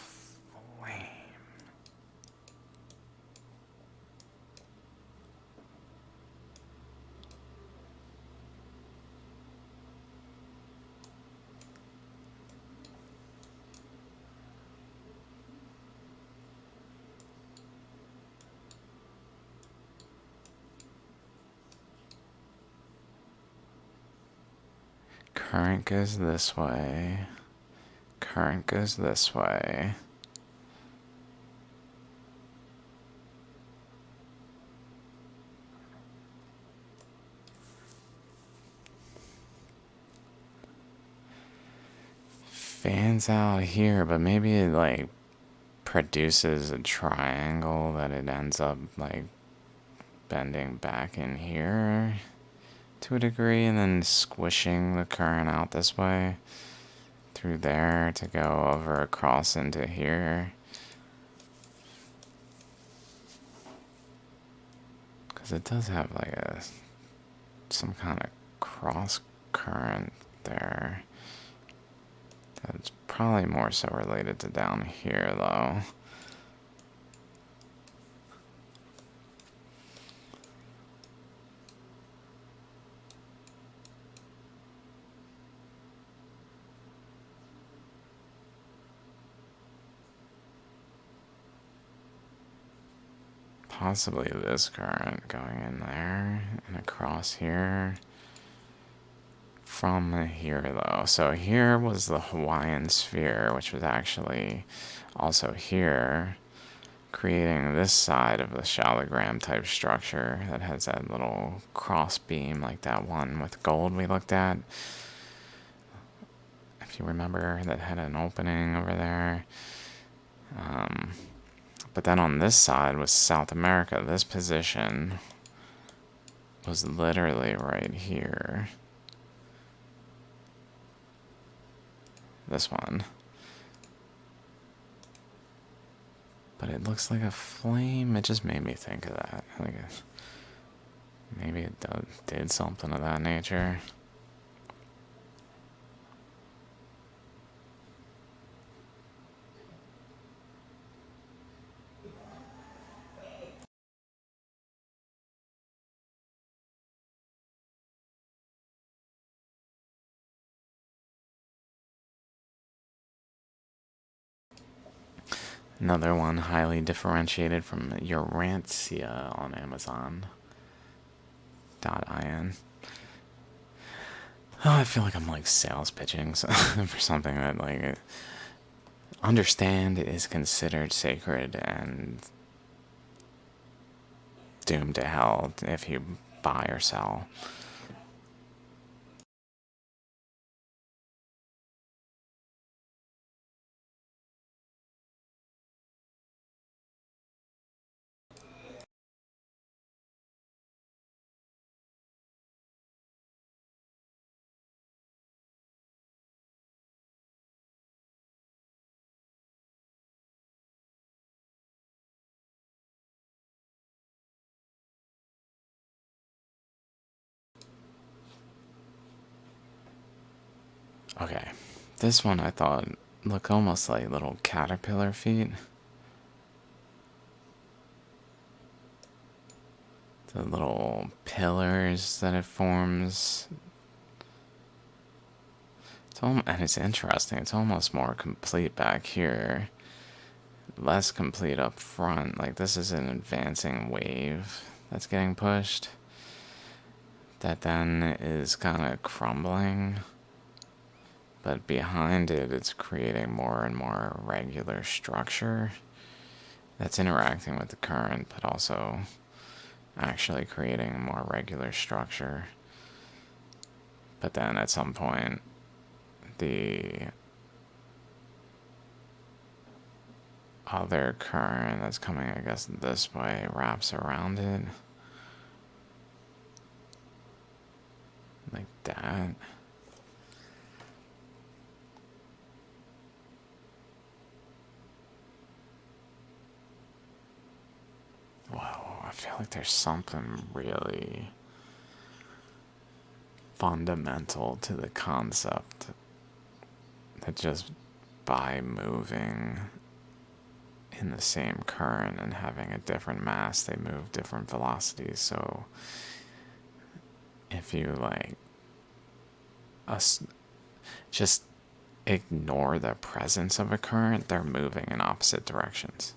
Current goes this way. Current goes this way. Fans out here, but maybe it like produces a triangle that it ends up like bending back in here to a degree, and then squishing the current out this way through there to go over across into here. Because it does have like some kind of cross current there. That's probably more so related to down here though. Possibly this current going in there and across here. From here though. So here was the Hawaiian sphere, which was actually also here, creating this side of the shallogram type structure that has that little cross beam like that one with gold we looked at. If you remember, that had an opening over there. But then on this side was South America. This position was literally right here. This one. But it looks like a flame. It just made me think of that. Like maybe it did something of that nature. Another one highly differentiated from Urantia on Amazon.in. Oh, I feel like I'm like sales pitching for something that like understand is considered sacred and doomed to hell if you buy or sell. Okay, this one I thought looked almost like little caterpillar feet. The little pillars that it forms. And it's interesting, it's almost more complete back here. Less complete up front. Like this is an advancing wave that's getting pushed. That then is kind of crumbling. But behind it, it's creating more and more regular structure that's interacting with the current, but also actually creating a more regular structure. But then at some point, the other current that's coming, I guess, this way wraps around it. Like that. Whoa, I feel like there's something really fundamental to the concept that just by moving in the same current and having a different mass, they move different velocities. So if you like just ignore the presence of a current, they're moving in opposite directions.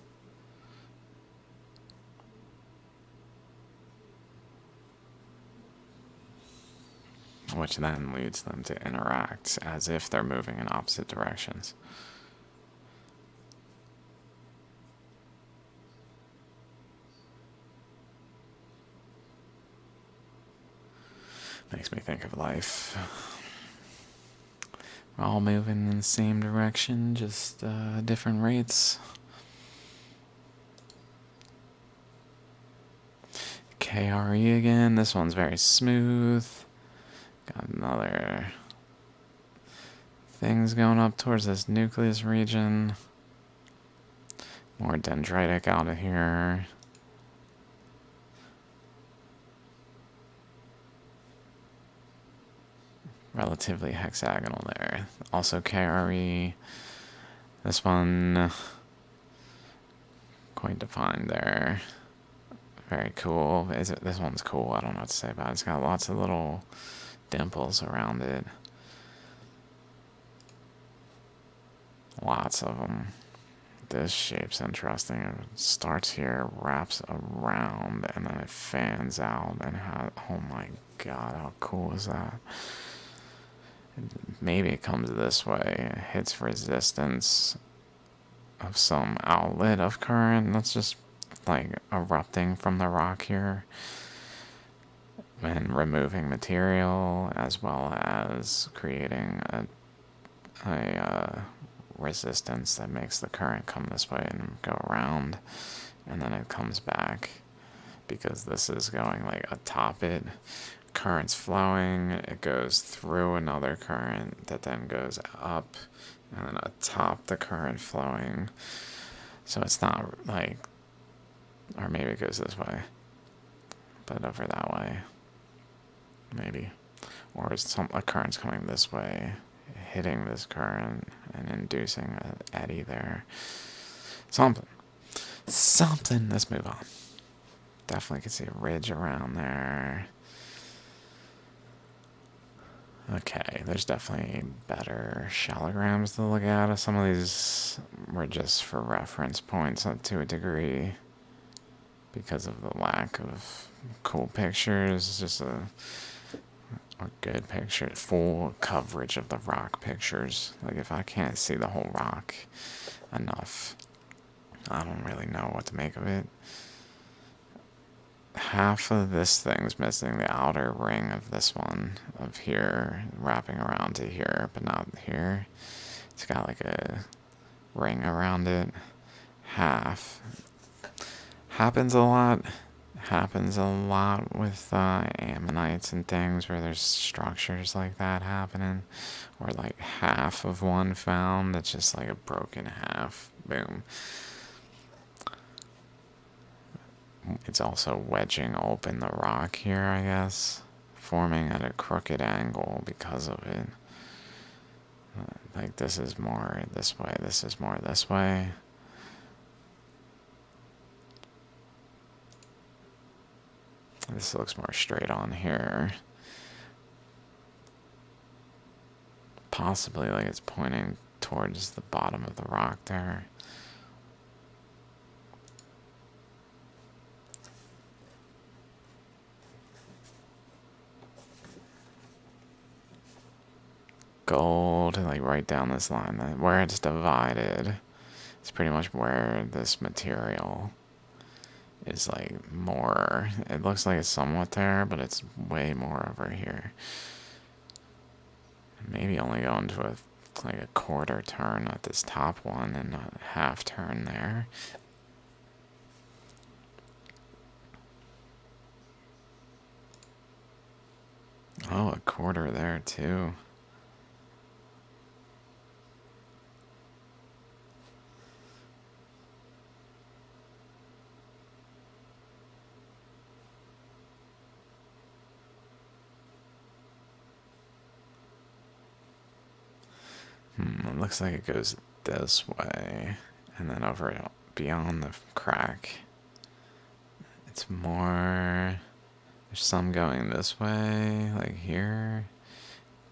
Which then leads them to interact as if they're moving in opposite directions. Makes me think of life. We're all moving in the same direction, just different rates. KRE again. This one's very smooth. Got another things going up towards this nucleus region. More dendritic out of here. Relatively hexagonal there. Also KRE. This one quite defined there. Very cool. This one's cool. I don't know what to say about it. It's got lots of little dimples around it. Lots of them. This shape's interesting. It starts here, wraps around, and then it fans out. And oh my god, how cool is that? Maybe it comes this way. It hits resistance of some outlet of current that's just like erupting from the rock here and removing material, as well as creating a resistance that makes the current come this way and go around, and then it comes back because this is going like atop it. Current's flowing, it goes through another current that then goes up and then atop the current flowing. So it's not like, or maybe it goes this way, but over that way, maybe. Or a current's coming this way, hitting this current and inducing an eddy there. Something. Let's move on. Definitely can see a ridge around there. Okay, there's definitely better shallograms to look at. Some of these were just for reference points to a degree because of the lack of cool pictures. It's just a good picture, full coverage of the rock pictures. Like if I can't see the whole rock enough, I don't really know what to make of it. Half of this thing's missing, the outer ring of this one, of here, wrapping around to here, but not here. It's got like a ring around it. Half. Happens a lot with ammonites and things where there's structures like that happening, or like half of one found that's just like a broken half. Boom. It's also wedging open the rock here, I guess, forming at a crooked angle because of it. Like this is more this way, this is more this way. This looks more straight on here. Possibly like it's pointing towards the bottom of the rock there. Gold, like right down this line, where it's divided, it's pretty much where this material is like more, it looks like it's somewhat there, but it's way more over here. Maybe only going to like a quarter turn at this top one and a half turn there. Oh, a quarter there too. It looks like it goes this way, and then over beyond the crack, it's more, there's some going this way, like here,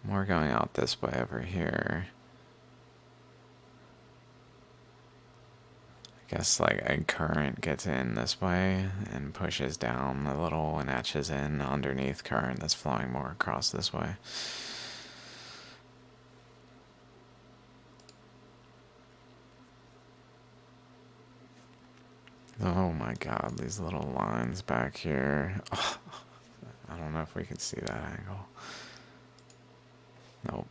more going out this way over here. I guess like a current gets in this way and pushes down a little and etches in underneath current that's flowing more across this way. Oh my god, these little lines back here. Oh, I don't know if we can see that angle. Nope.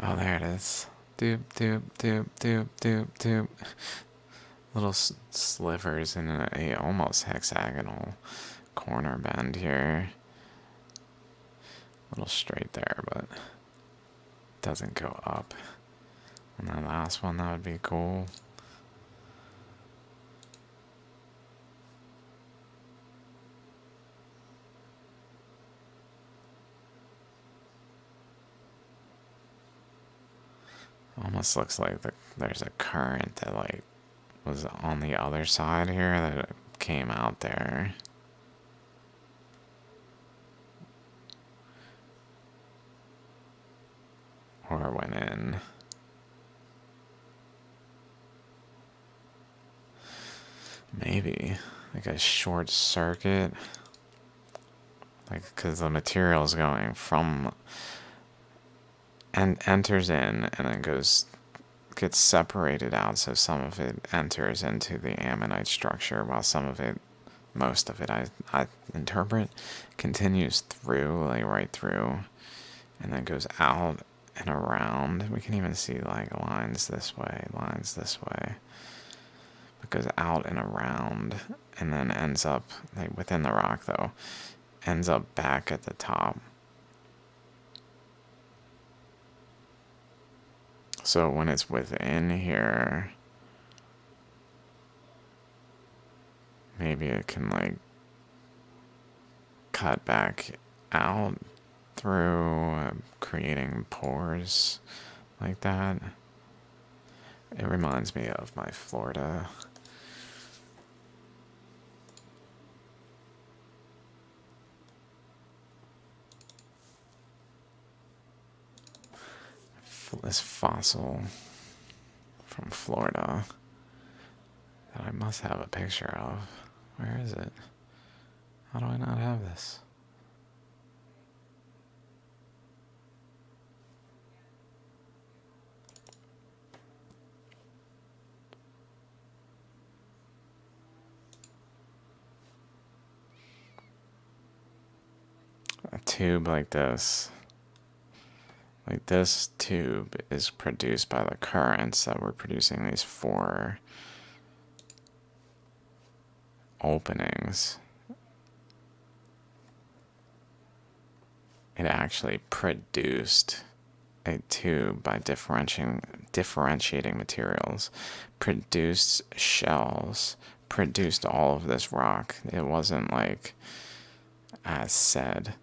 Oh, there it is. Doop, doop, doop, doop, doop, doop. little slivers in a almost hexagonal corner bend here. A little straight there, but doesn't go up. And that last one, that would be cool. Almost looks like there's a current that like was on the other side here that came out there. Or went in. Maybe like a short circuit. Like, because the material's going from and enters in and then gets separated out, so some of it enters into the ammonite structure while some of it, most of it I interpret, continues through, like right through, and then goes out and around. We can even see like lines this way. It goes out and around and then ends up like within the rock though, ends up back at the top. So when it's within here, maybe it can like cut back out through creating pores like that. It reminds me of my Florida this fossil from Florida that I must have a picture of. Where is it? How do I not have this? A tube like this. Like this tube is produced by the currents that we're producing these 4 openings. It actually produced a tube by differentiating materials, produced shells, produced all of this rock. It wasn't like, as said,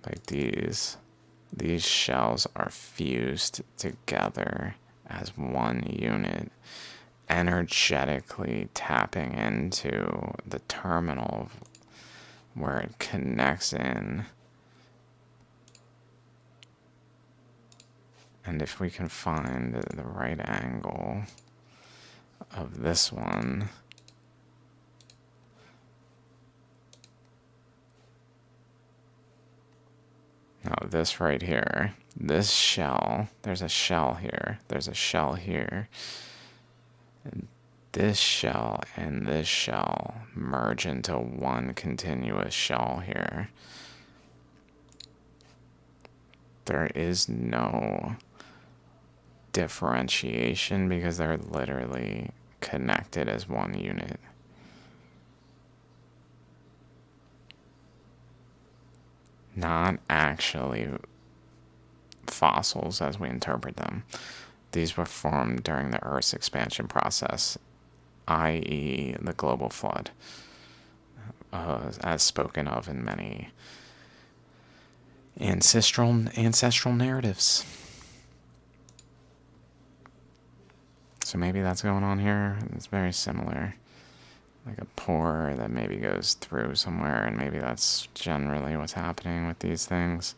like these shells are fused together as one unit, energetically tapping into the terminal where it connects in. And if we can find the right angle of this one, now this right here, this shell, there's a shell here, there's a shell here, and this shell and this shell merge into one continuous shell here. There is no differentiation because they're literally connected as one unit. Not actually fossils as we interpret them. These were formed during the Earth's expansion process, i.e. the global flood, as spoken of in many ancestral narratives. So maybe that's going on here. It's very similar. Like a pore that maybe goes through somewhere, and maybe that's generally what's happening with these things.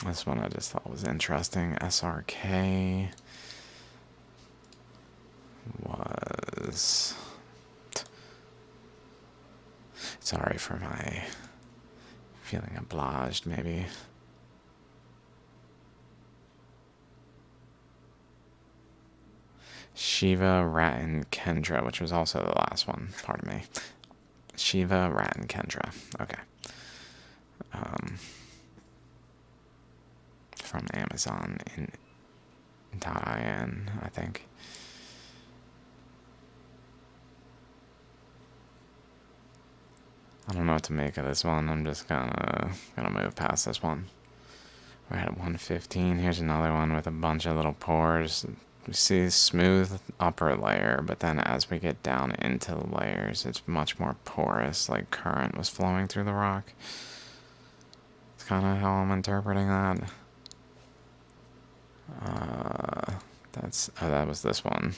This one I just thought was interesting. SRK was... Sorry for my feeling obliged, maybe. Shiva, Rat, and Kendra, which was also the last one, pardon me. Shiva, Rat, and Kendra. Okay. From Amazon in .in, I think. I don't know what to make of this one. I'm just gonna move past this one. We're at 115. Here's another one with a bunch of little pores. We see smooth upper layer, but then as we get down into the layers, it's much more porous, like current was flowing through the rock. It's kind of how I'm interpreting that. That was this one.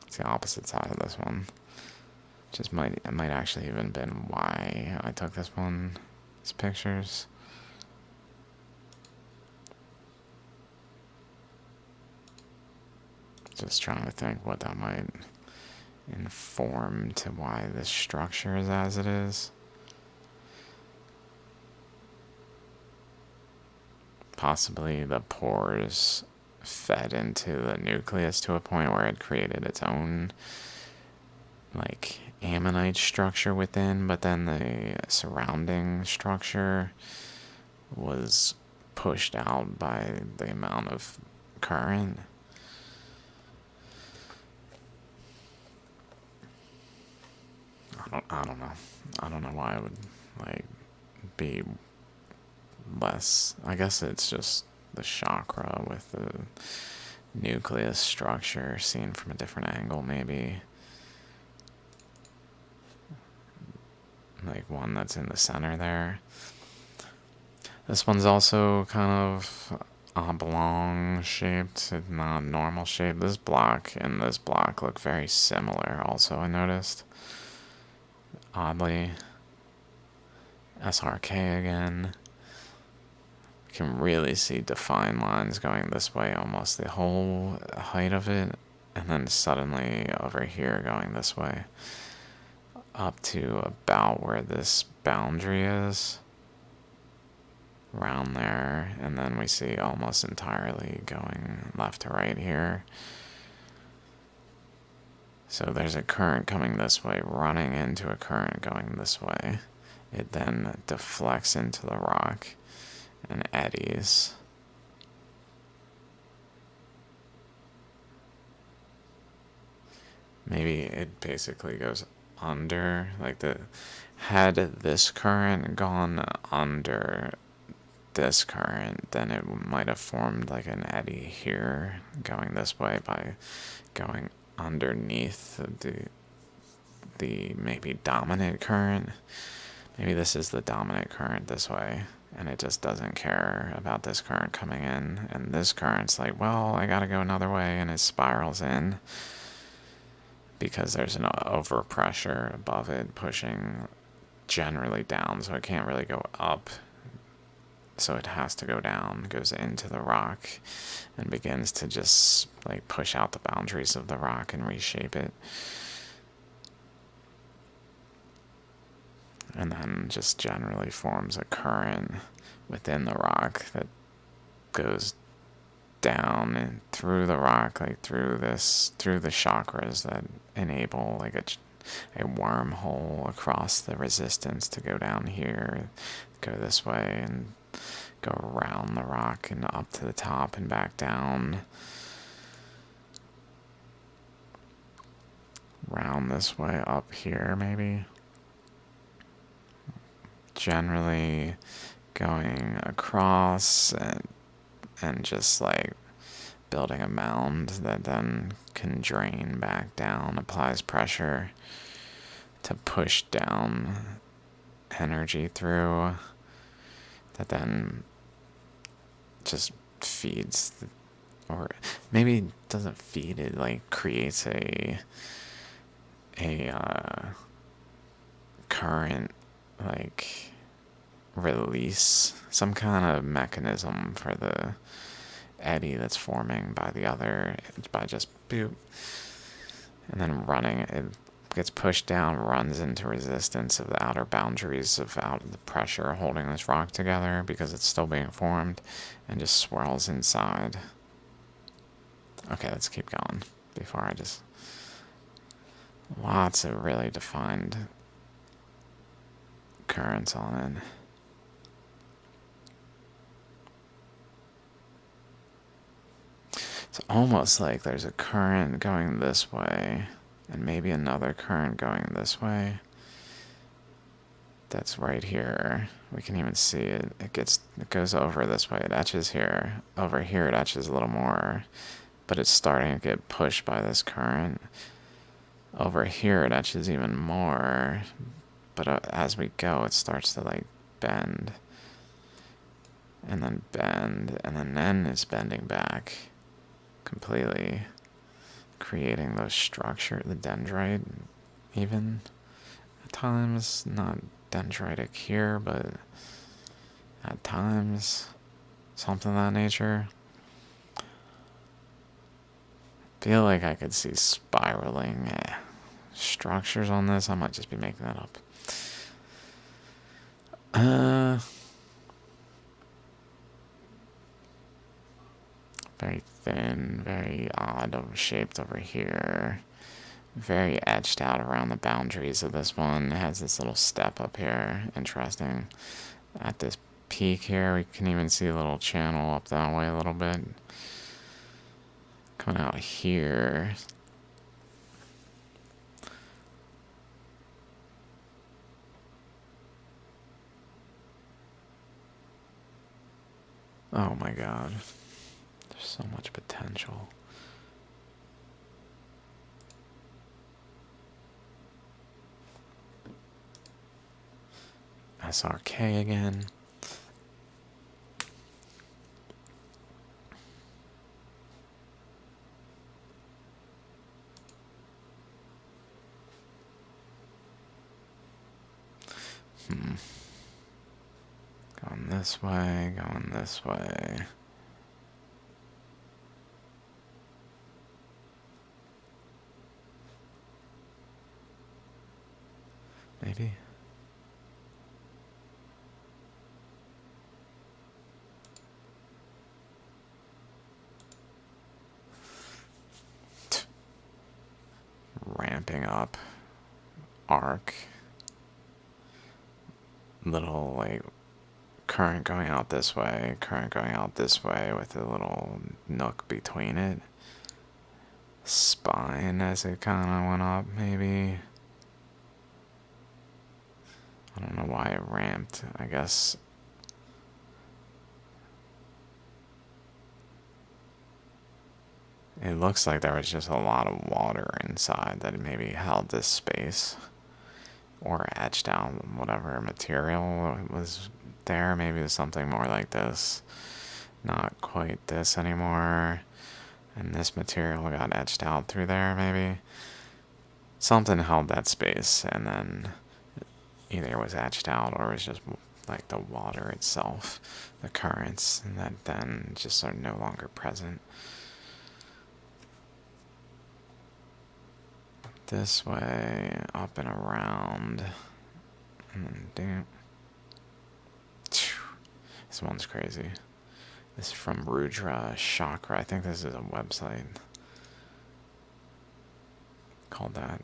It's the opposite side of this one. It might actually even been why I took these pictures. Just trying to think what that might inform to why this structure is as it is. Possibly the pores fed into the nucleus to a point where it created its own like ammonite structure within, but then the surrounding structure was pushed out by the amount of current. I don't know. I don't know why it would like be less. I guess it's just the chakra with the nucleus structure seen from a different angle, maybe. Like one that's in the center there. This one's also kind of oblong shaped, not normal shape. This block and this block look very similar also, I noticed. Oddly. SRK again. You can really see defined lines going this way almost the whole height of it, and then suddenly over here going this way up to about where this boundary is, around there, and then we see almost entirely going left to right here. So there's a current coming this way, running into a current going this way. It then deflects into the rock and eddies. Maybe it basically goes under, like had this current gone under this current, then it might have formed like an eddy here going this way by going underneath the maybe dominant current. Maybe this is the dominant current this way, and it just doesn't care about this current coming in, and this current's like, well, I gotta go another way, and it spirals in because there's an overpressure above it pushing generally down, so it can't really go up. So it has to go down, goes into the rock, and begins to just like push out the boundaries of the rock and reshape it. And then just generally forms a current within the rock that goes down and through the rock, like through the chakras that enable like a wormhole across the resistance to go down here, go this way, and go around the rock and up to the top and back down. Round this way up here, maybe. Generally going across and just like building a mound that then can drain back down, applies pressure to push down energy through, that then just feeds, or maybe doesn't feed it, like creates a current, like release, some kind of mechanism for the eddy that's forming by the other, by just boop, and then running it gets pushed down, runs into resistance of the outer boundaries of the pressure holding this rock together because it's still being formed, and just swirls inside. Okay, let's keep going before I just... Lots of really defined currents on it. It's almost like there's a current going this way and maybe another current going this way. That's right here. We can even see it. It goes over this way. It etches here. Over here it etches a little more, but it's starting to get pushed by this current. Over here it etches even more, but as we go it starts to like bend. And then bend, and then it's bending back completely, creating those structure, the dendrite, even at times, not dendritic here, but at times, something of that nature. Feel like I could see spiraling structures on this. I might just be making that up. Very thin, very odd shaped over here. Very etched out around the boundaries of this one. It has this little step up here. Interesting. At this peak here, we can even see a little channel up that way a little bit. Coming out here. Oh my god. There's so much potential. SRK again. Going this way, going this way. Maybe. Ramping up arc. Little like current going out this way, current going out this way with a little nook between it. Spine as it kind of went up, maybe. I don't know why it ramped. I guess it looks like there was just a lot of water inside that maybe held this space or etched out whatever material was there. Maybe it was something more like this. Not quite this anymore. And this material got etched out through there, maybe. Something held that space, and then either it was etched out or it was just like the water itself, the currents, and that then just are no longer present. This way, up and around, and then down. This one's crazy. This is from Rudra Chakra. I think this is a website called that.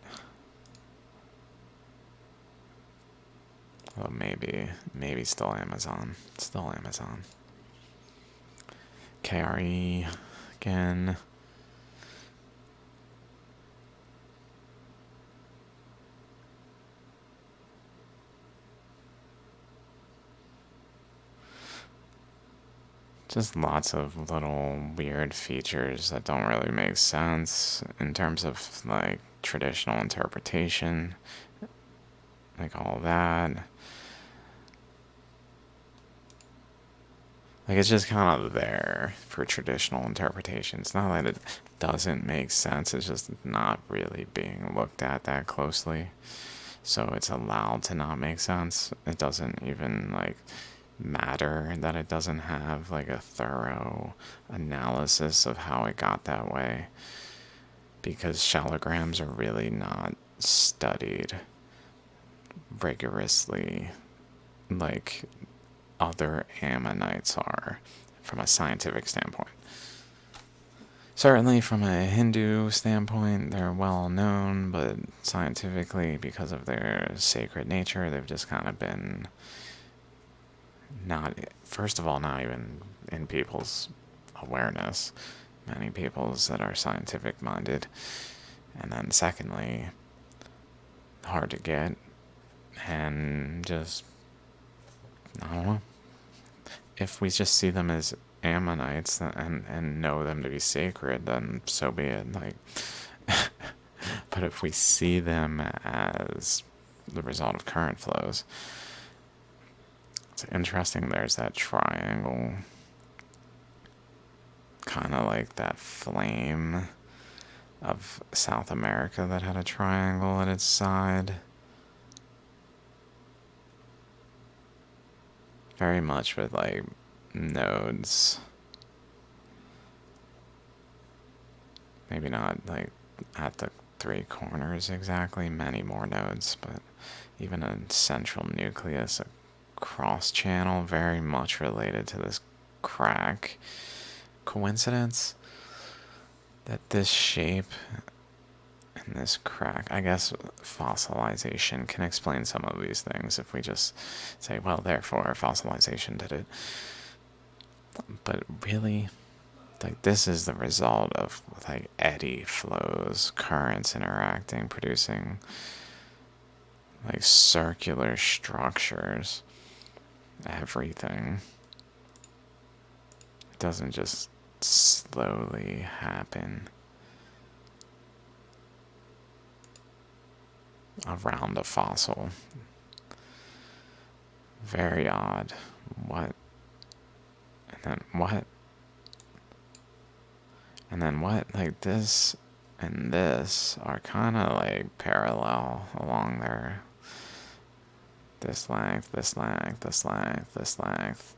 Well, maybe still Amazon. Still Amazon. KRE again. Just lots of little weird features that don't really make sense in terms of like traditional interpretation, like all that. Like it's just kind of there for traditional interpretation. It's not that it doesn't make sense, it's just not really being looked at that closely. So it's allowed to not make sense. It doesn't even like matter that it doesn't have like a thorough analysis of how it got that way, because shallograms are really not studied rigorously like other ammonites are from a scientific standpoint. Certainly, from a Hindu standpoint, they're well known, but scientifically, because of their sacred nature, they've just kind of been not, first of all, not even in people's awareness, many people's that are scientific minded. And then, secondly, hard to get, and just, I don't know. If we just see them as Ammonites and know them to be sacred, then so be it. Like, but if we see them as the result of current flows, it's interesting. There's that triangle, kind of like that flame of South America that had a triangle at its side. Very much with like nodes. Maybe not like at the three corners exactly, many more nodes, but even a central nucleus, a cross channel, very much related to this crack. Coincidence that this shape and this crack, I guess fossilization can explain some of these things if we just say, well, therefore fossilization did it. But really, like, this is the result of like eddy flows, currents interacting, producing like circular structures. Everything. It doesn't just slowly happen around a fossil. Very odd. What? And then what? And then what? Like this and this are kind of like parallel along there. This length, this length, this length, this length.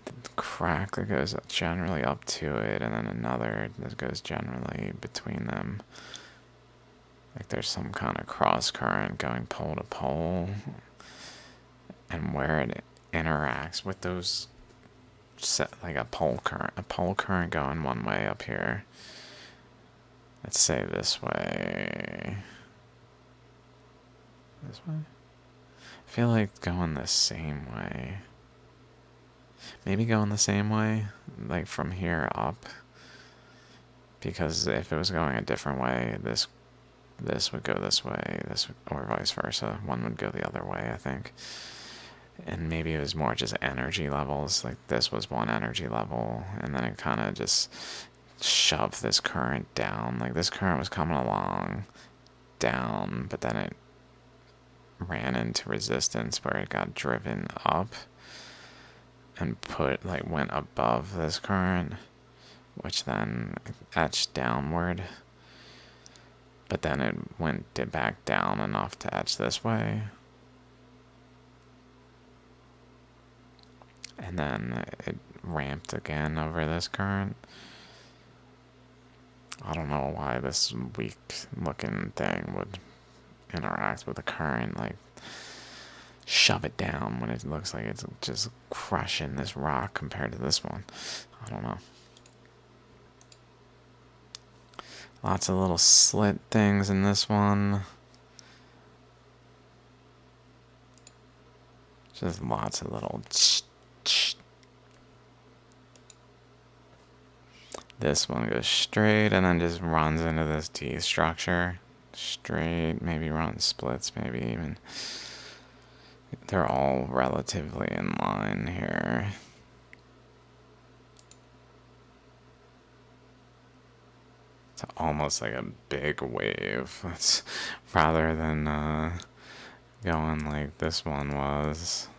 The crack that goes generally up to it, and then another that goes generally between them. Like there's some kind of cross current going pole to pole, and where it interacts with those, like a pole current going one way up here. Let's say this way. This way? I feel like going the same way. Maybe going the same way, like from here up. Because if it was going a different way, this would go this way, or vice versa. One would go the other way, I think. And maybe it was more just energy levels. Like this was one energy level, and then it kind of just shoved this current down. Like this current was coming along down, but then it ran into resistance where it got driven up and went above this current, which then etched downward. But then it went back down enough to etch this way. And then it ramped again over this current. I don't know why this weak looking thing would interact with the current, like shove it down when it looks like it's just crushing this rock compared to this one. I don't know. Lots of little slit things in this one. Just lots of little This one goes straight and then just runs into this T structure. Straight, maybe runs splits, maybe even. They're all relatively in line here. It's almost like a big wave. It's, rather than going like this one was.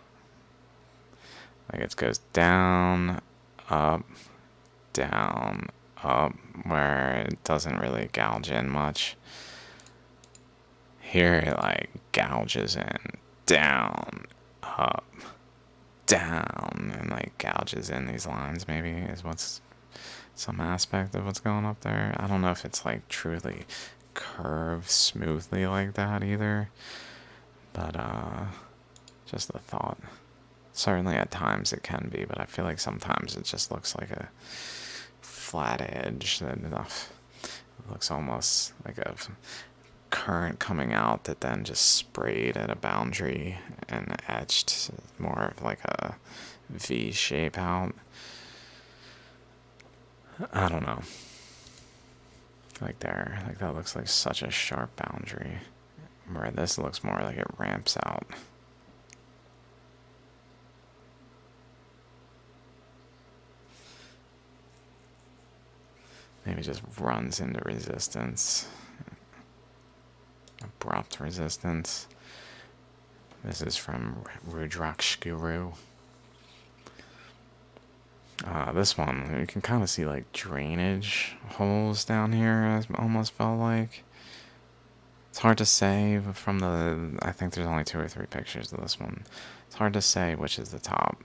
Like it goes down, up, down, up, where it doesn't really gouge in much. Here it like gouges in, down, up, down, and like gouges in these lines, maybe is what's some aspect of what's going up there. I don't know if it's like truly curved smoothly like that either, but just the thought. Certainly at times it can be, but I feel like sometimes it just looks like a flat edge that it looks almost like a current coming out that then just sprayed at a boundary and etched more of like a V shape out. I don't know. Like there, like that looks like such a sharp boundary. Where this looks more like it ramps out. Maybe just runs into resistance. Abrupt resistance. This is from Rudrakshguru. This one, you can kind of see like drainage holes down here, I almost felt like. It's hard to say from the, I think there's only 2 or 3 pictures of this one. It's hard to say which is the top.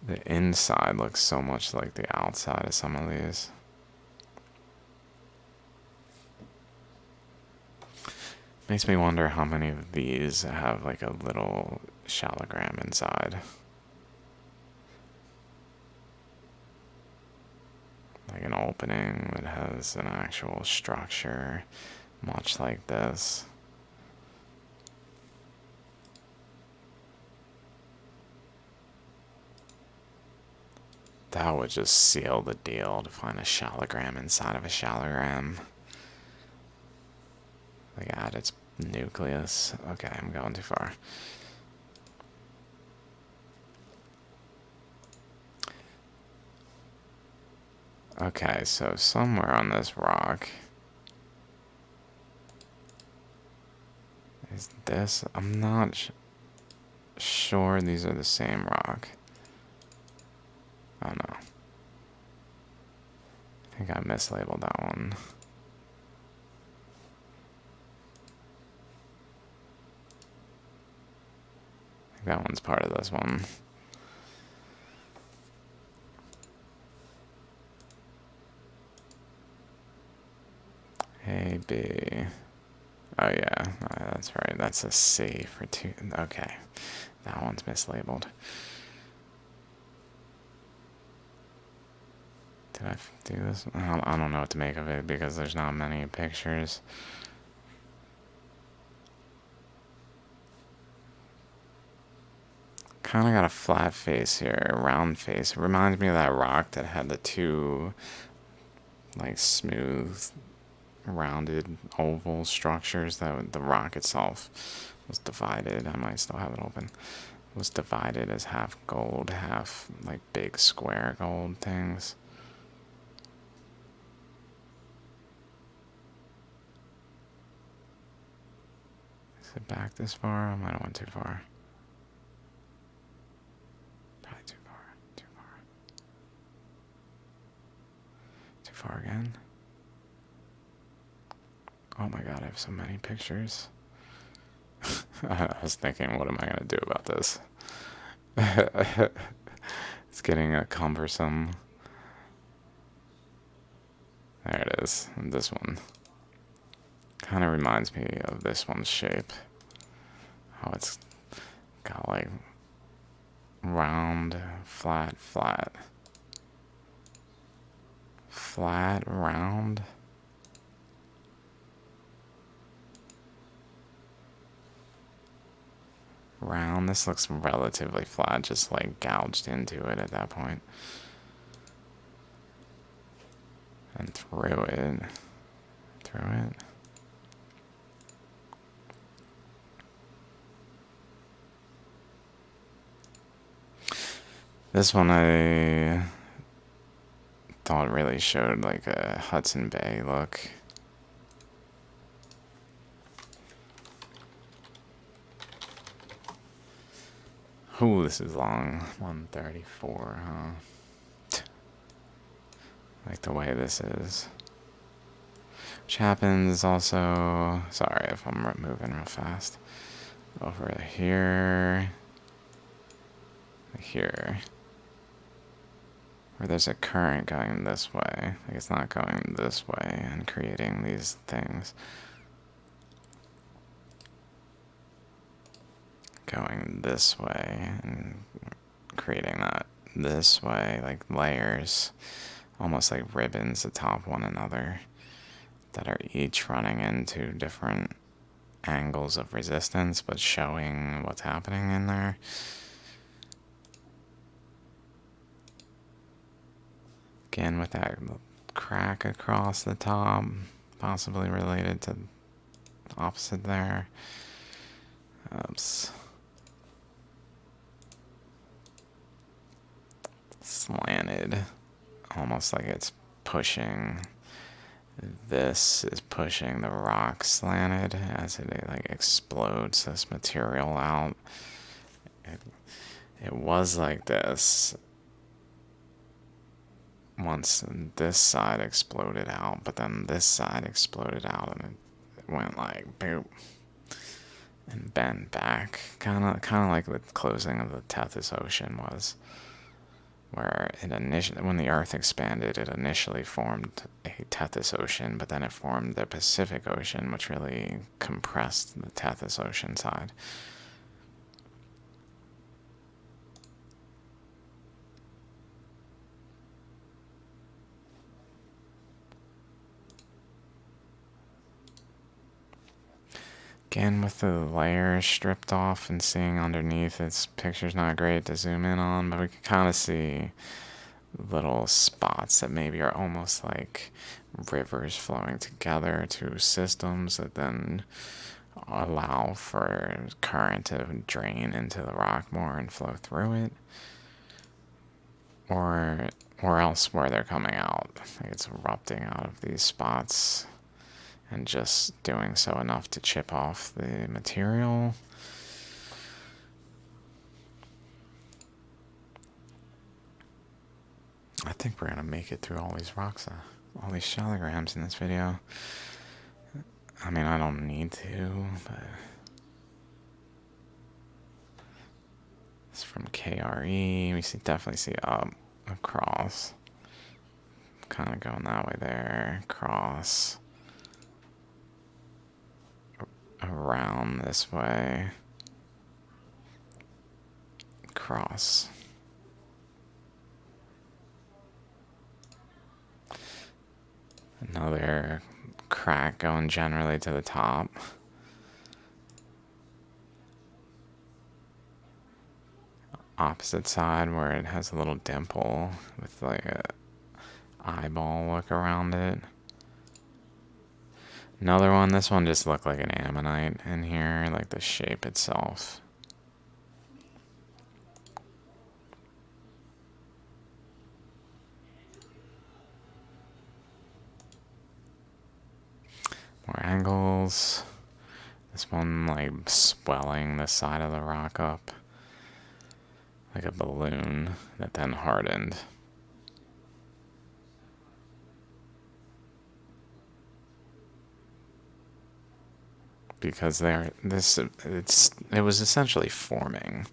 The inside looks so much like the outside of some of these. Makes me wonder how many of these have like a little shallogram inside. Like an opening that has an actual structure, much like this. That would just seal the deal to find a shallogram inside of a shallogram. Like at its nucleus. Okay, I'm going too far. Okay, so somewhere on this rock is this. I'm not sure these are the same rock. Oh no. I think I mislabeled that one. I think that one's part of this one. A, B. Oh yeah, that's right. That's a C for 2. Okay, that one's mislabeled. Did I do this? I don't know what to make of it because there's not many pictures. Kind of got a flat face here, a round face. It reminds me of that rock that had the 2, like, smooth, rounded, oval structures. That the rock itself was divided. I might still have it open. It was divided as half gold, half, like, big square gold things. Is it back this far? I might have went too far. Probably too far. Too far. Too far again. Oh my god, I have so many pictures. I was thinking, what am I going to do about this? It's getting cumbersome. There it is. And this one kind of reminds me of this one's shape. How it's got like round, flat, flat. Flat, round. Round. This looks relatively flat, just like gouged into it at that point. And through it. Through it. This one I thought really showed like a Hudson Bay look. Ooh, this is long. 134, huh? Like the way this is. Which happens also... Sorry if I'm moving real fast. Over here. here, where there's a current going this way. Like it's not going this way and creating these things. Going this way and creating that this way, like layers, almost like ribbons atop one another that are each running into different angles of resistance, but showing what's happening in there. Again, with that crack across the top, possibly related to the opposite there. Oops. Slanted, almost like it's pushing. This is pushing the rock slanted as it like explodes this material out. It was like this once this side exploded out, but then this side exploded out and it went like boop and bent back, kind of like the closing of the Tethys Ocean was, where it initially, when the Earth expanded, it initially formed a Tethys Ocean, but then it formed the Pacific Ocean, which really compressed the Tethys Ocean side. Again, with the layers stripped off and seeing underneath, this picture's not great to zoom in on, but we can kind of see little spots that maybe are almost like rivers flowing together to systems that then allow for current to drain into the rock more and flow through it, or else where they're coming out, like it's erupting out of these spots and just doing so enough to chip off the material. I think we're gonna make it through all these rocks, all these shallograms in this video. I mean, I don't need to, but it's from KRE. We definitely see up, across, kind of going that way there, cross, around this way, cross. Another crack going generally to the top. Opposite side where it has a little dimple with like a eyeball look around it. Another one, this one just looked like an ammonite in here, like the shape itself. More angles. This one like swelling the side of the rock up like a balloon that then hardened. Because it was essentially forming.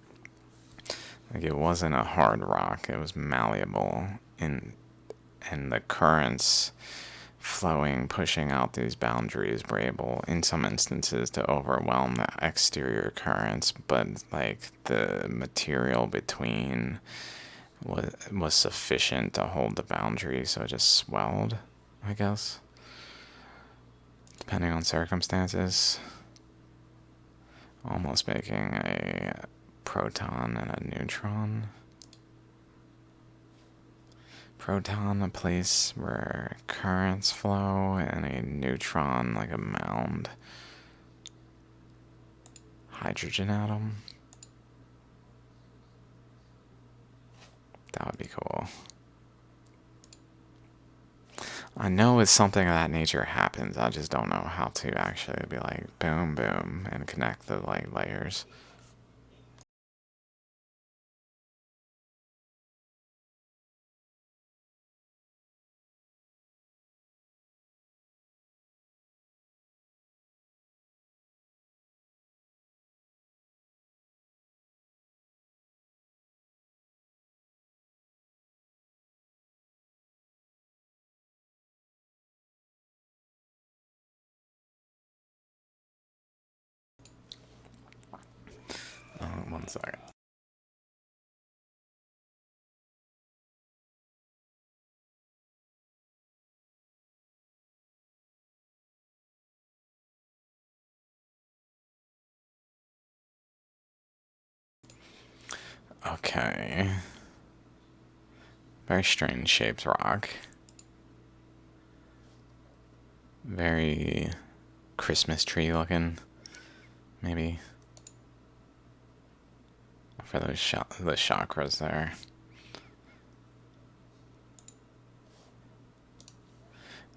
Like it wasn't a hard rock, it was malleable and the currents flowing, pushing out these boundaries were able, in some instances, to overwhelm the exterior currents, but like the material between was sufficient to hold the boundary, so it just swelled, I guess, depending on circumstances. Almost making a proton and a neutron. Proton, a place where currents flow, and a neutron, like a mound. Hydrogen atom. That would be cool. I know it's something of that nature happens. I just don't know how to actually be like boom, boom, and connect the like layers. second. Okay. Very strange shaped rock. Very Christmas tree looking. Maybe. For those the chakras there.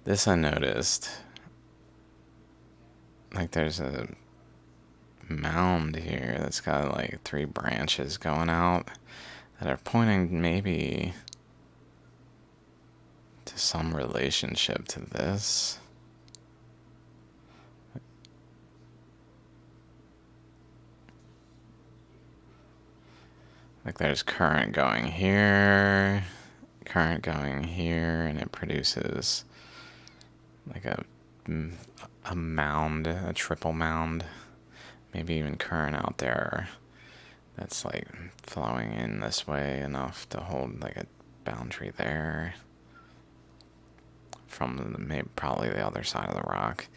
This I noticed. Like there's a mound here that's got like 3 branches going out that are pointing maybe to some relationship to this. Like there's current going here, and it produces like a mound, a triple mound, maybe even current out there that's like flowing in this way enough to hold like a boundary there from maybe probably the other side of the rock.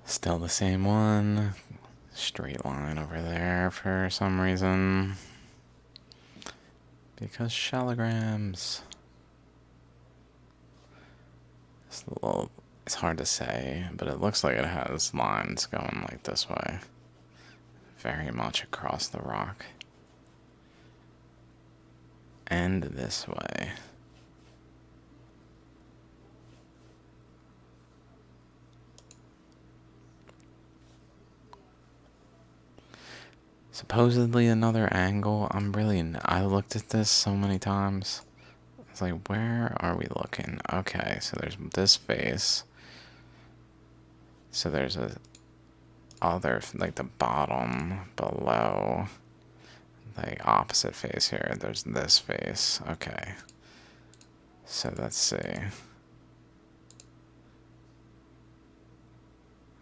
Still the same one. Straight line over there for some reason. Because shallograms. It's hard to say, but it looks like it has lines going like this way. Very much across the rock. And this way. Supposedly another angle. I looked at this so many times. It's like, where are we looking? Okay, so there's this face. So there's a other, like the bottom below, the opposite face here. There's this face. Okay. So let's see.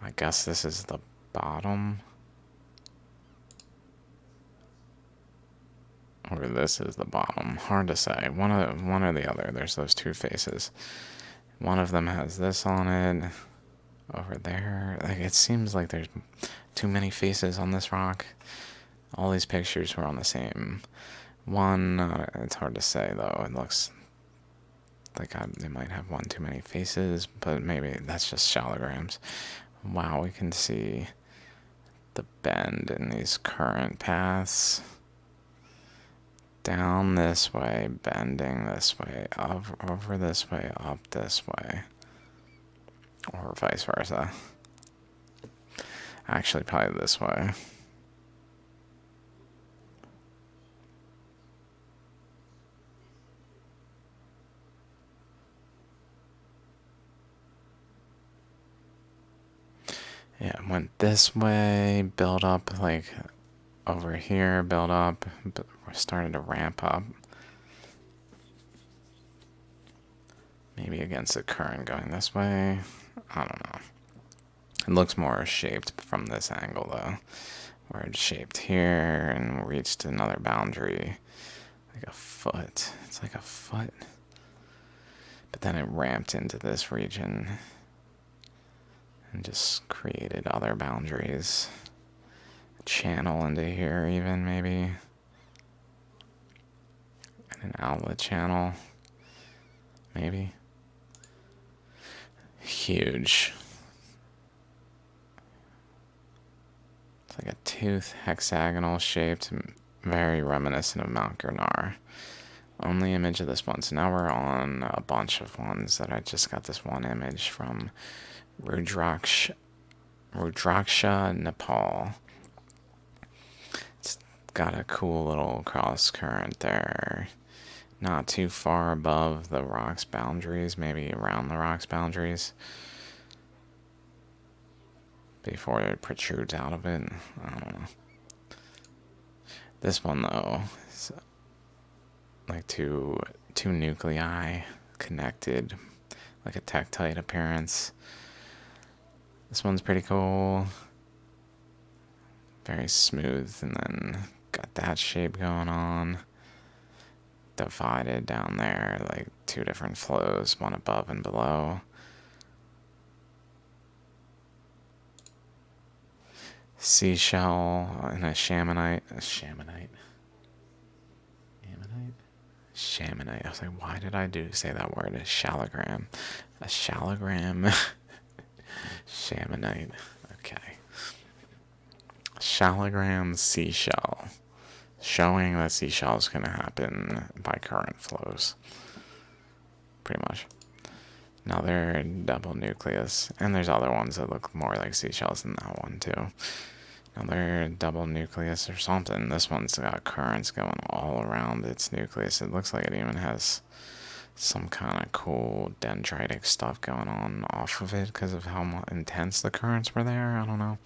I guess this is the bottom. Or this is the bottom. Hard to say. One or the other. There's those 2 faces. One of them has this on it. Over there. Like it seems like there's too many faces on this rock. All these pictures were on the same one. It's hard to say though. It looks like they might have one too many faces, but maybe that's just shallograms. Wow, we can see the bend in these current paths. Down this way, bending this way, up, over this way, up this way. Or vice versa. Actually, probably this way. Yeah, it went this way, build up, like over here, build up, but we're starting to ramp up. Maybe against the current going this way. I don't know. It looks more shaped from this angle though, where it's shaped here and reached another boundary, like a foot. It's like a foot. But then it ramped into this region and just created other boundaries. A channel into here even, maybe. And an outlet channel. Maybe. Huge. It's like a tooth, hexagonal shaped, very reminiscent of Mount Gurnar. Only image of this one. So now we're on a bunch of ones that I just got this one image from Rudraksha, Nepal. It's got a cool little cross current there. Not too far above the rock's boundaries, maybe around the rock's boundaries. before it protrudes out of it. I don't know. This one though is like two nuclei connected, like a tektite appearance. This one's pretty cool. Very smooth, and then got that shape going on. Divided down there, like two different flows, one above and below. Seashell and a shamanite. Shamanite. I was like, why did I say that word? A shallogram. A shallogram. Shamanite. Okay. Shallogram seashell. Showing that seashells can happen by current flows. Pretty much. Another double nucleus. And there's other ones that look more like seashells than that one too. Another double nucleus or something. This one's got currents going all around its nucleus. It looks like it even has some kind of cool dendritic stuff going on off of it because of how intense the currents were there. I don't know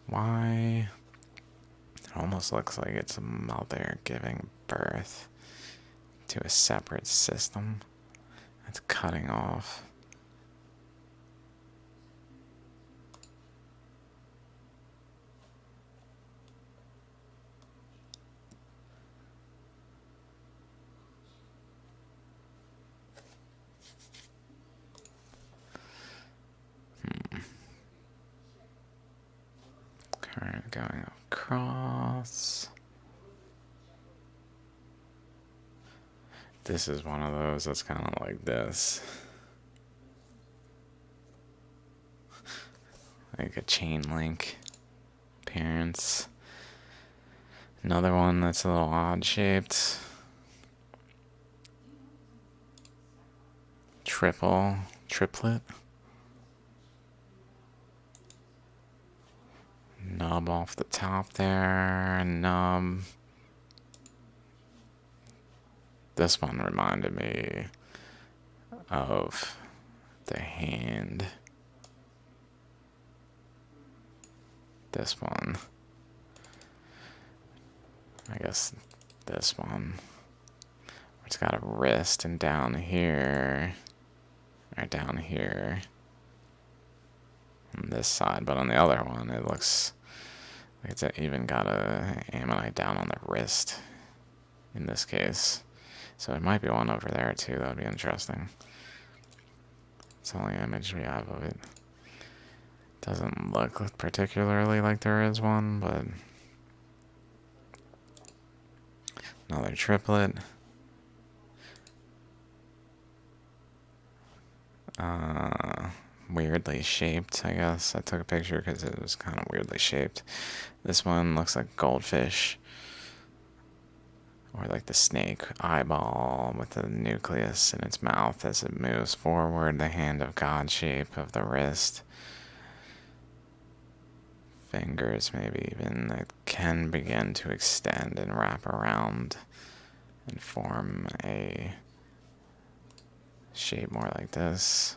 why. It almost looks like it's a mother giving birth to a separate system that's cutting off. Current going across. This is one of those that's kind of like this. Like a chain link appearance. Another one that's a little odd shaped. Triplet. Nub off the top there, nub. This one reminded me of the hand. This one. I guess this one. It's got a wrist and down here. Or down here. On this side, but on the other one it looks like it's even got a ammonite down on the wrist in this case. So it might be one over there too. That would be interesting. It's the only image we have of it. Doesn't look particularly like there is one, but another triplet. Weirdly shaped, I guess. I took a picture because it was kind of weirdly shaped. This one looks like goldfish. Or like the snake eyeball with the nucleus in its mouth as it moves forward. The hand of God shape of the wrist. Fingers maybe even that can begin to extend and wrap around and form a shape more like this.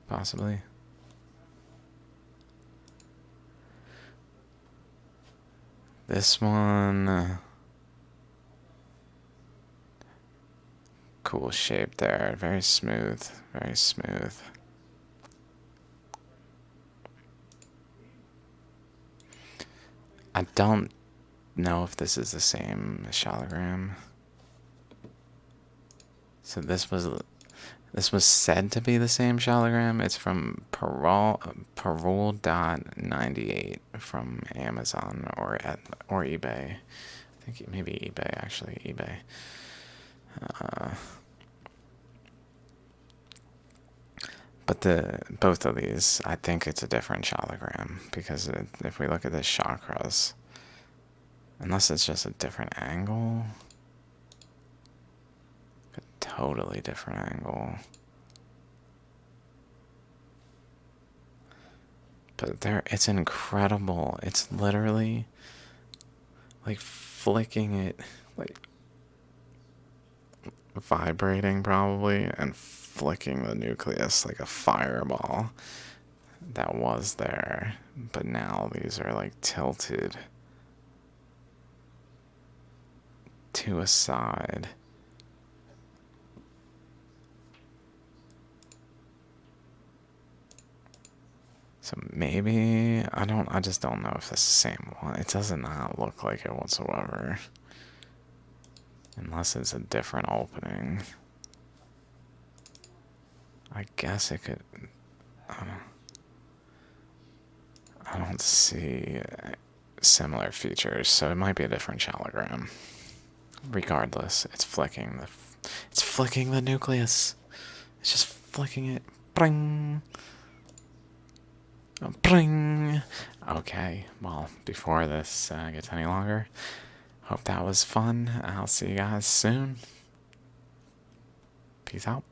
Possibly. This one, cool shape there, very smooth, very smooth. I don't know if this is the same shallogram. So this was said to be the same shallogram. It's from Parole.98 from Amazon or eBay. I think maybe eBay, actually, eBay. But both of these, I think it's a different shallogram because if we look at the chakras, unless it's just a different angle, a totally different angle. But it's incredible. It's literally like flicking it, like vibrating probably and flicking the nucleus like a fireball that was there, but now these are like tilted to a side. So maybe, I just don't know if it's the same one. It does not look like it whatsoever. Unless it's a different opening. I guess it could, I don't see similar features, so it might be a different shallogram. Regardless, it's flicking the nucleus. It's just flicking it. Bring. Bring. Okay, well, before this gets any longer, hope that was fun. I'll see you guys soon. Peace out.